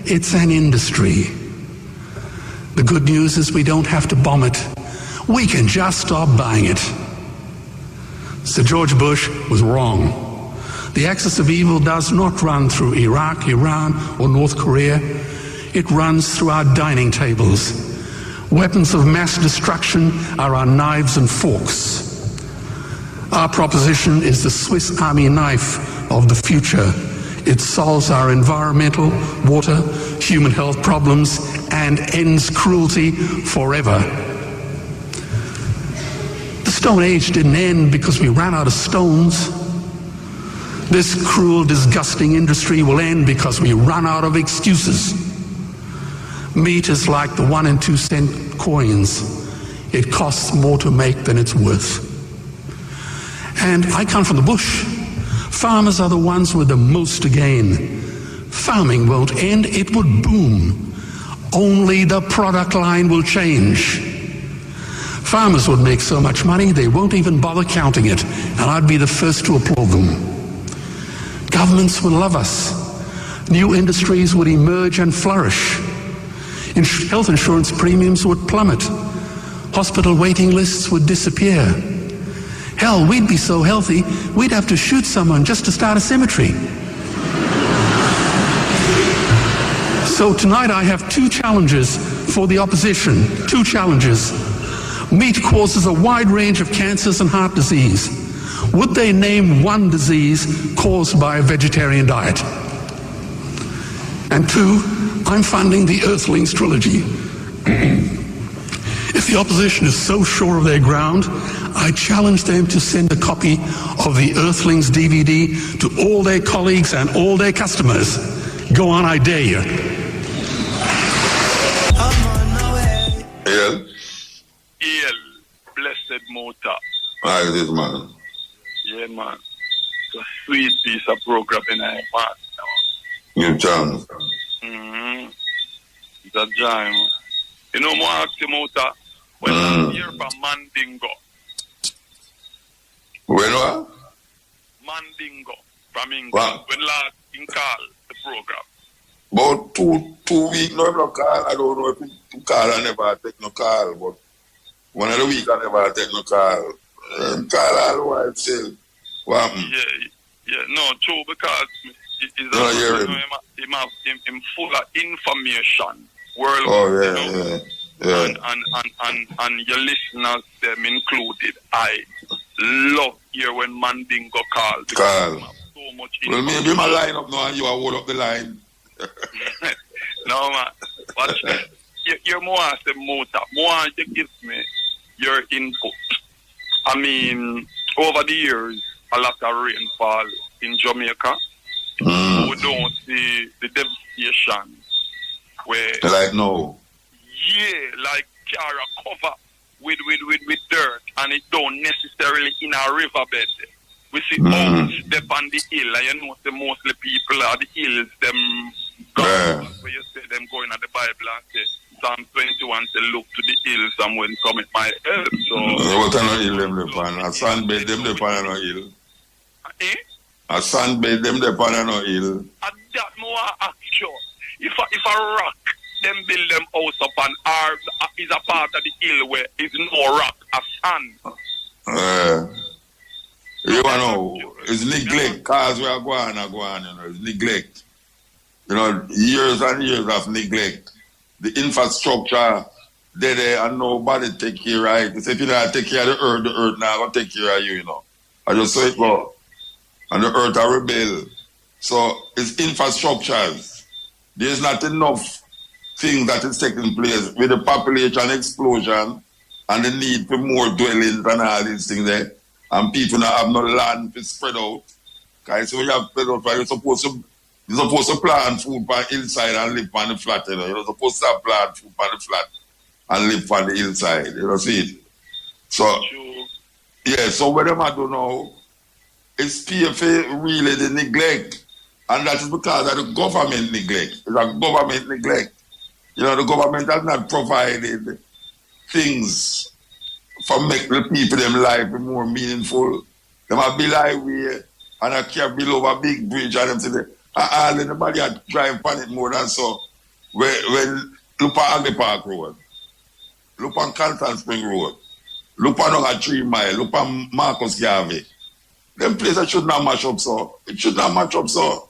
it's an industry. The good news is we don't have to bomb it. We can just stop buying it. Sir George Bush was wrong. The axis of evil does not run through Iraq, Iran, or North Korea. It runs through our dining tables. Weapons of mass destruction are our knives and forks. Our proposition is the Swiss Army knife of the future. It solves our environmental, water, human health problems and ends cruelty forever. The Stone Age didn't end because we ran out of stones. This cruel, disgusting industry will end because we run out of excuses. Meat is like the 1 and 2 cent coins. It costs more to make than it's worth. And I come from the bush. Farmers are the ones with the most to gain. Farming won't end, it would boom. Only the product line will change. Farmers would make so much money they won't even bother counting it, and I'd be the first to applaud them. Governments would love us. New industries would emerge and flourish. Health insurance premiums would plummet. Hospital waiting lists would disappear. Hell, we'd be so healthy, we'd have to shoot someone just to start a cemetery. So tonight I have 2 challenges for the opposition. 2 challenges. Meat causes a wide range of cancers and heart disease. Would they name one disease caused by a vegetarian diet? And 2, I'm funding the Earthlings trilogy. If the opposition is so sure of their ground, I challenge them to send a copy of the Earthlings DVD to all their colleagues and all their customers. Go on, I dare you. El, blessed motor. How is this, man? Yeah, man. It's a sweet piece of program in our part now. You chance. It's a jam. You know, more ask you, motor, when I'm here from Mandingo. When what? Mandingo from England. Wow. When last in call the program. About two weeks, no, no call. I don't know if to call, I never take no call, but one of the week I never take no call. Call all the while still. What happened? Yeah, no, true, because him full of information worldwide. Oh, yeah, you know? Yeah. And your listeners, them included, I love here when Mandingo call. Call. So much Well, maybe my line up now and you are hold up the line. No, man. Watch me. You're more as a motor. More you give me your input. I mean, over the years, a lot of rainfall in Jamaica. We don't see the devastation where... Like no. Yeah, like Cara cover with dirt, and it don't necessarily in a riverbed. We see homes step on the hill, and you know, the mostly people are the hills, them gods, where you say them going at the Bible and say, Psalm 21 say, look to the hills and when cometh my help. So, what kind of hill them depend? A sunbed them depend on a hill. A sunbed them depend on a hill. And that more action. If a rock, them build them house up and is a part of the hill where is no rock, a sand. Yeah, You know, it's neglect. Cause we are going, you know, it's neglect. You know, years and years of neglect. The infrastructure, there and nobody take care right. They say if you don't take care of the earth now going to take care of you, you know. I just say it go. And the earth are rebel. So it's infrastructures. There's not enough things that is taking place with the population explosion and the need for more dwellings and all these things there. And people now have no land to spread out. Because when you have spread out, you're supposed to plant food on the hillside and live on the flat, you know. You're supposed to plant food on the flat and live on the hillside, you know, see it? So, yeah, so what them I do now, it's PFA really the neglect. And that is because of the government neglect. It's a government neglect. You know, the government has not provided things for make the people them life more meaningful. Them a build highway and a care build over a big bridge and them say all anybody had drive on it more than so. When look on Agri Park Road, look on Canton Spring Road, look on 3 Mile, look on Marcus Garvey. Them places should not match up so. It should not match up so.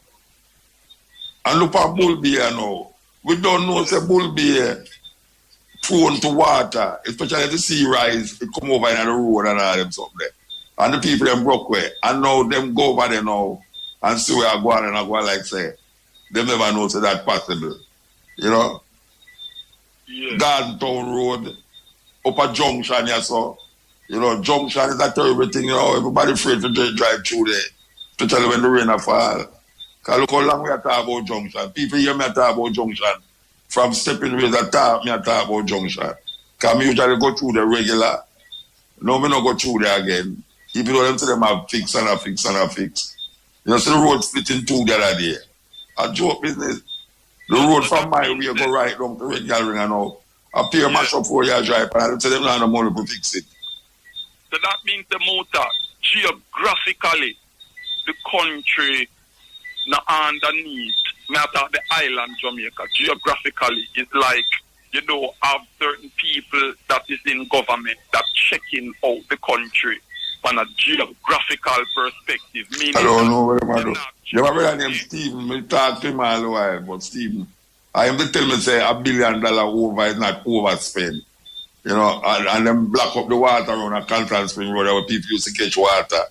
And look at Bull Bear now. We don't know say Bull Bear prone to water, especially the sea rise, it come over in the road and all them stuff there. And the people them broke way. And now them go over there now and see where I go and I go like say. Them never know say that possible. You know? Yeah. Garden Town Road, up a junction here so. You know, junction is a terrible thing, you know, everybody afraid to drive through there. Especially when the rain fall. Because look how long we are talking about junction. People hear me talk about junction. From stepping ways I talk about junction. Because me usually go through the regular. No, me not go through there again. People know them say them have fix and a fix and a fix. You know, so the road split in two the other day. A joke business. The road from my way go right down to Red Gallery and all. I pay a mash up 4 years drive and I say them not have money to fix it. So that means the motor, geographically, the country now underneath, matter the island Jamaica, geographically, is like, you know, have certain people that is in government that checking out the country from a geographical perspective. Meaning I don't know what I do. You have a brother named Stephen, I talk to him all the while, but Stephen, I am to tell me say $1 billion over is not overspent. You know, and them block up the water around a Canton Spring Road where people used to catch water.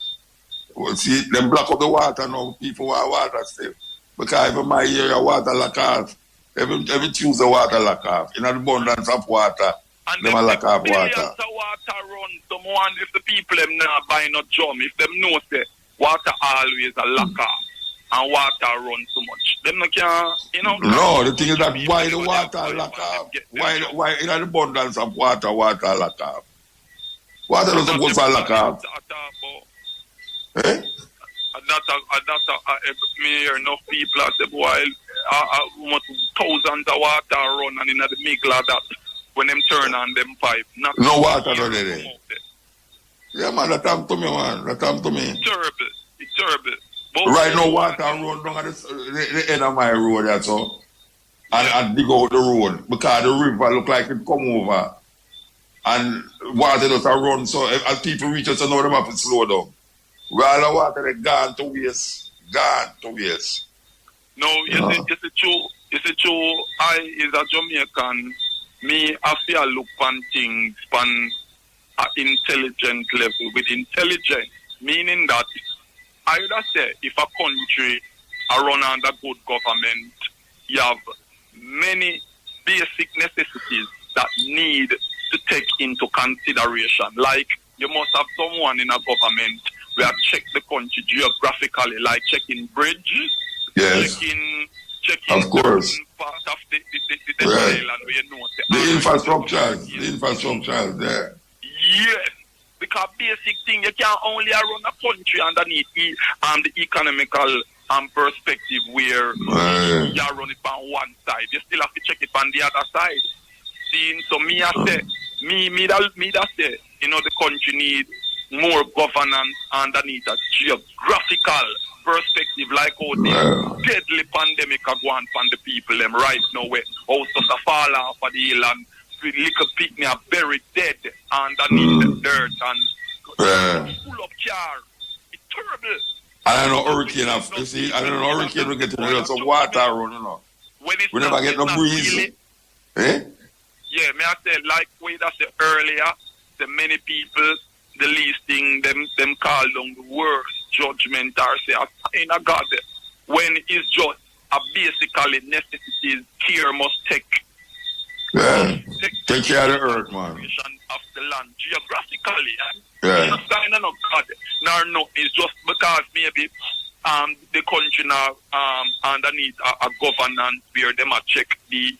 Well, see, them block up the water now, people want water still. Because even my area, water lack off. Every Tuesday, water lack off. In an abundance of water, and them lack off water. Billions of water run. Someone, if the people them not buy no drum, if them know say water always a lack off and water run so much, them no can, you know. No, the thing is that why the water lack off? Why in an abundance of water lack off? Water doesn't supposed to lack off. Eh? Me hear enough people at the boy, thousands of water run and in the middle of that, when them turn on them pipe. No water no there. Yeah man, that time to me man, that time to me. It's terrible. But right now water run down at the end of my road that's all. And dig out the road because the river look like it come over. And water does run so as people reach us, now them have to slow down. Well, the water they gone to waste. No, it's a true. I is a Jamaican. Me, I feel look on things on an intelligent level. With intelligence, meaning that I would say if a country are run under good government, you have many basic necessities that need to take into consideration. Like you must have someone in a government we have checked the country geographically, like checking bridges, yes. checking of course. Part of the island where you know the infrastructure there. Yes, because basic thing you can't only run a country underneath the economical perspective where you run it on one side. You still have to check it on the other side. See, so me I say, me that say, you know, the country needs more governance underneath a geographical perspective, like how the deadly pandemic are going on the people them right now where houses are fall off of the hill and little picnic are buried dead underneath the dirt and full of car. It terrible. I don't know hurricane, you see, I don't know hurricane we get some water around, you know. We never get no breeze. Really, eh? Yeah, may I say, like we said earlier, the many people, the least thing, them call them the worst judgment or say a sign of God, when it's just a basically necessity, care must take. Yeah. Take care of the earth, man. Of the land geographically. Yeah. It's sign of God. No, it's just because maybe the country now underneath a governance where them check the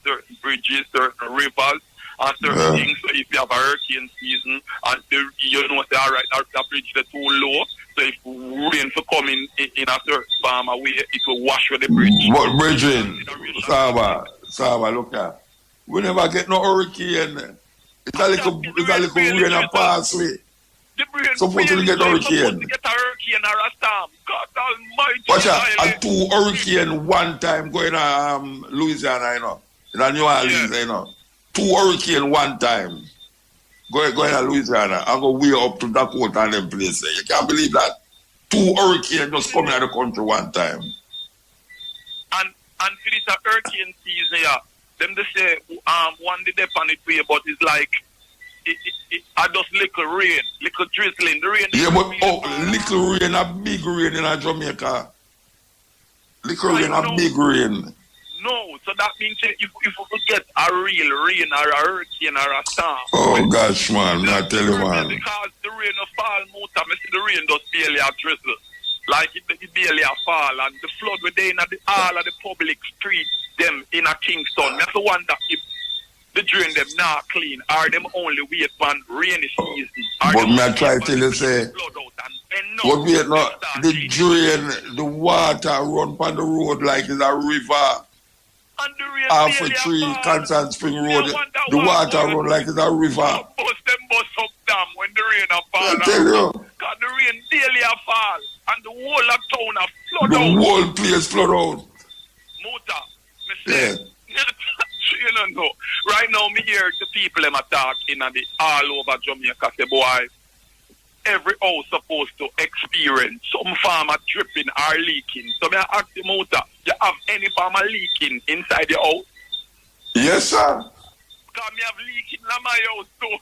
certain bridges, certain rivers, and certain things. So if you have a hurricane season and you know say alright, the bridge is too low, so if rain for coming in a certain farm away, it will wash with the bridge. But bridging, Saba, look at. We never get no hurricane. It's a little rain and pass way. Supposed to get hurricane. Get a hurricane or a storm. God Almighty. Watch out, a 2 hurricane one time going to Louisiana, you know. In New Orleans, you know. 2 hurricane one time. Going to Louisiana and go way up to Dakota and them places. You can't believe that. 2 hurricane just coming out of the country one time. And for this hurricane season, yeah. Them they say one day on it way, but it's like it just little rain, little drizzling. The rain. Yeah, but little rain, a big rain in Jamaica. Little rain, a big rain. No, so that means if we get a real rain or a hurricane or a storm. Oh gosh, man, I tell you, man. Because the rain will fall, I see the rain just barely a drizzle. Like it barely a fall, and the flood within all of the public streets them in a Kingston. That's the one that if the drain them not clean, are them only wait for rainy season. But me I try to tell you say, but wait no, the drain, the water run on the road like it's a river. Half a tree, Constant Spring Road, the water run like it's a river. Bust up dam when the rain a fall. I tell you. Because the rain daily a fall, and the whole of town a flood out. The whole place flood out. Muta, you don't know. Right now, me hear the people them attack in the all over Jamaica. Say, boy, every house supposed to experience some farmer dripping or leaking. So me ask the Muta, you have any farmer leaking inside your house? Yes, sir. Because me have leaking in my house too.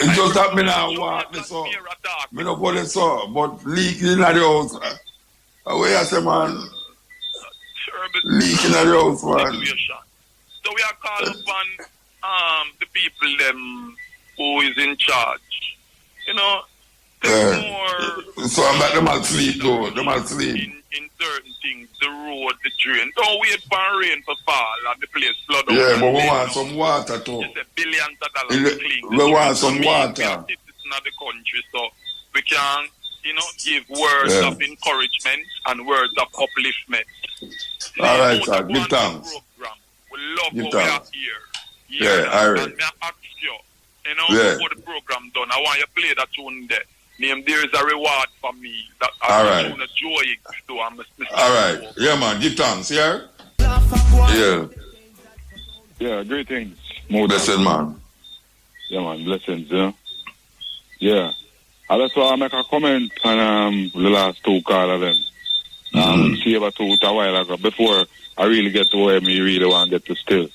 It's just that me now want me so. Me no go there so, but leaking in the house. Where you say, man? Leaking in the house, man. So we are calling upon the people them who is in charge. You know, more. So I'm like them all sleep though. Them all sleep. In certain things, the road, the drain. Don't wait for rain to fall and the place flood out. Yeah, but we want some water too. It's a billions of dollars to clean. We want some water. We are citizens of the country, so we can, give words of encouragement and words of upliftment. All right, sir. Give thanks. We love what we are here. Yeah, all right. And I ask you, before the program done, I want you to play that tune there. Name There Is a Reward for Me. That I'm going to joy it to. All right. Yeah, man. Give thanks, yeah? Yeah. Yeah, greetings. Blessed, man. Yeah, man. Blessings, Yeah. I just want to make a comment on the last 2 call of them. See about 2 a while ago, before I really get to where me really want to get to still.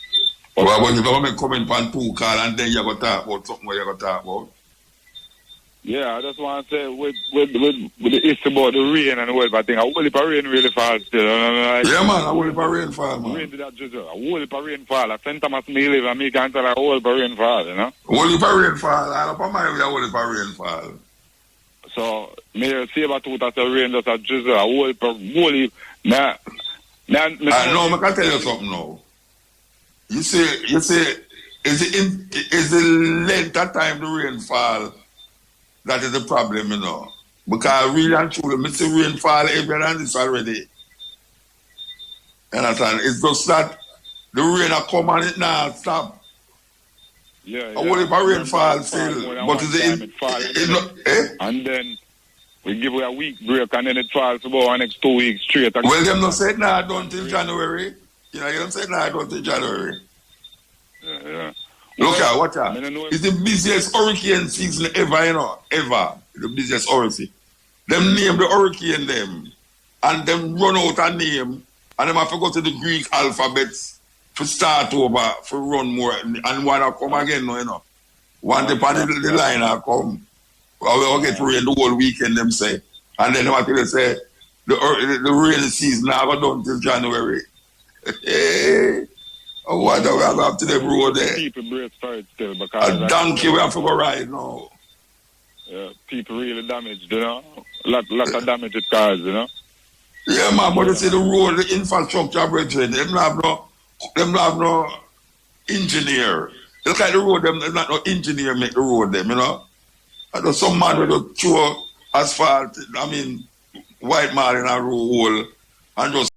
But well, you going to comment on 2 call and then you're going to talk about something where you're going to talk about? Yeah, I just want to say with the issue about the rain and whatever, I think a whole heap of rain really falls still. Yeah, man, a whole heap of rain fall, man. Rain did that just a whole heap of rain fall. At St. Thomas me live and me can't tell a whole heap of rain fall, A whole heap of rain fall. All up on my way, a whole heap of rain fall. So, me see about two that the rain just a drizzle, a whole heap. No, I can tell you something now. You say, is the length of time the rain fall that is the problem, Because really and truly, I see rain fall every than this already. You understand? It's just that the rain will come and it now stop. Yeah. What if a rain fall still? But is it and then we give it a week break and then it falls about the next 2 weeks straight. Well, them not say nah done till January. You don't say nah done till January. Yeah. Look at watch out. It's the busiest hurricane season ever, ever. The busiest hurricane. them name the hurricane them, and them run out a name, and them have to go to the Greek alphabets to start over, for run more, and one will come again, no, you know. One depend the line will come. We'll get rain the whole weekend, them say. And then what they say, the rainy season never done till January. What do we have to the road there? People brace for it still because a donkey we have to go ride now. Yeah, people really damaged, you know. Lot of damage it caused, you know. Yeah, man, but you see the road, the infrastructure brethren, them have no engineer. Look like the road, them not no engineer make the road them, you know. I know some man with a throw asphalt, I mean, white man in a hole and just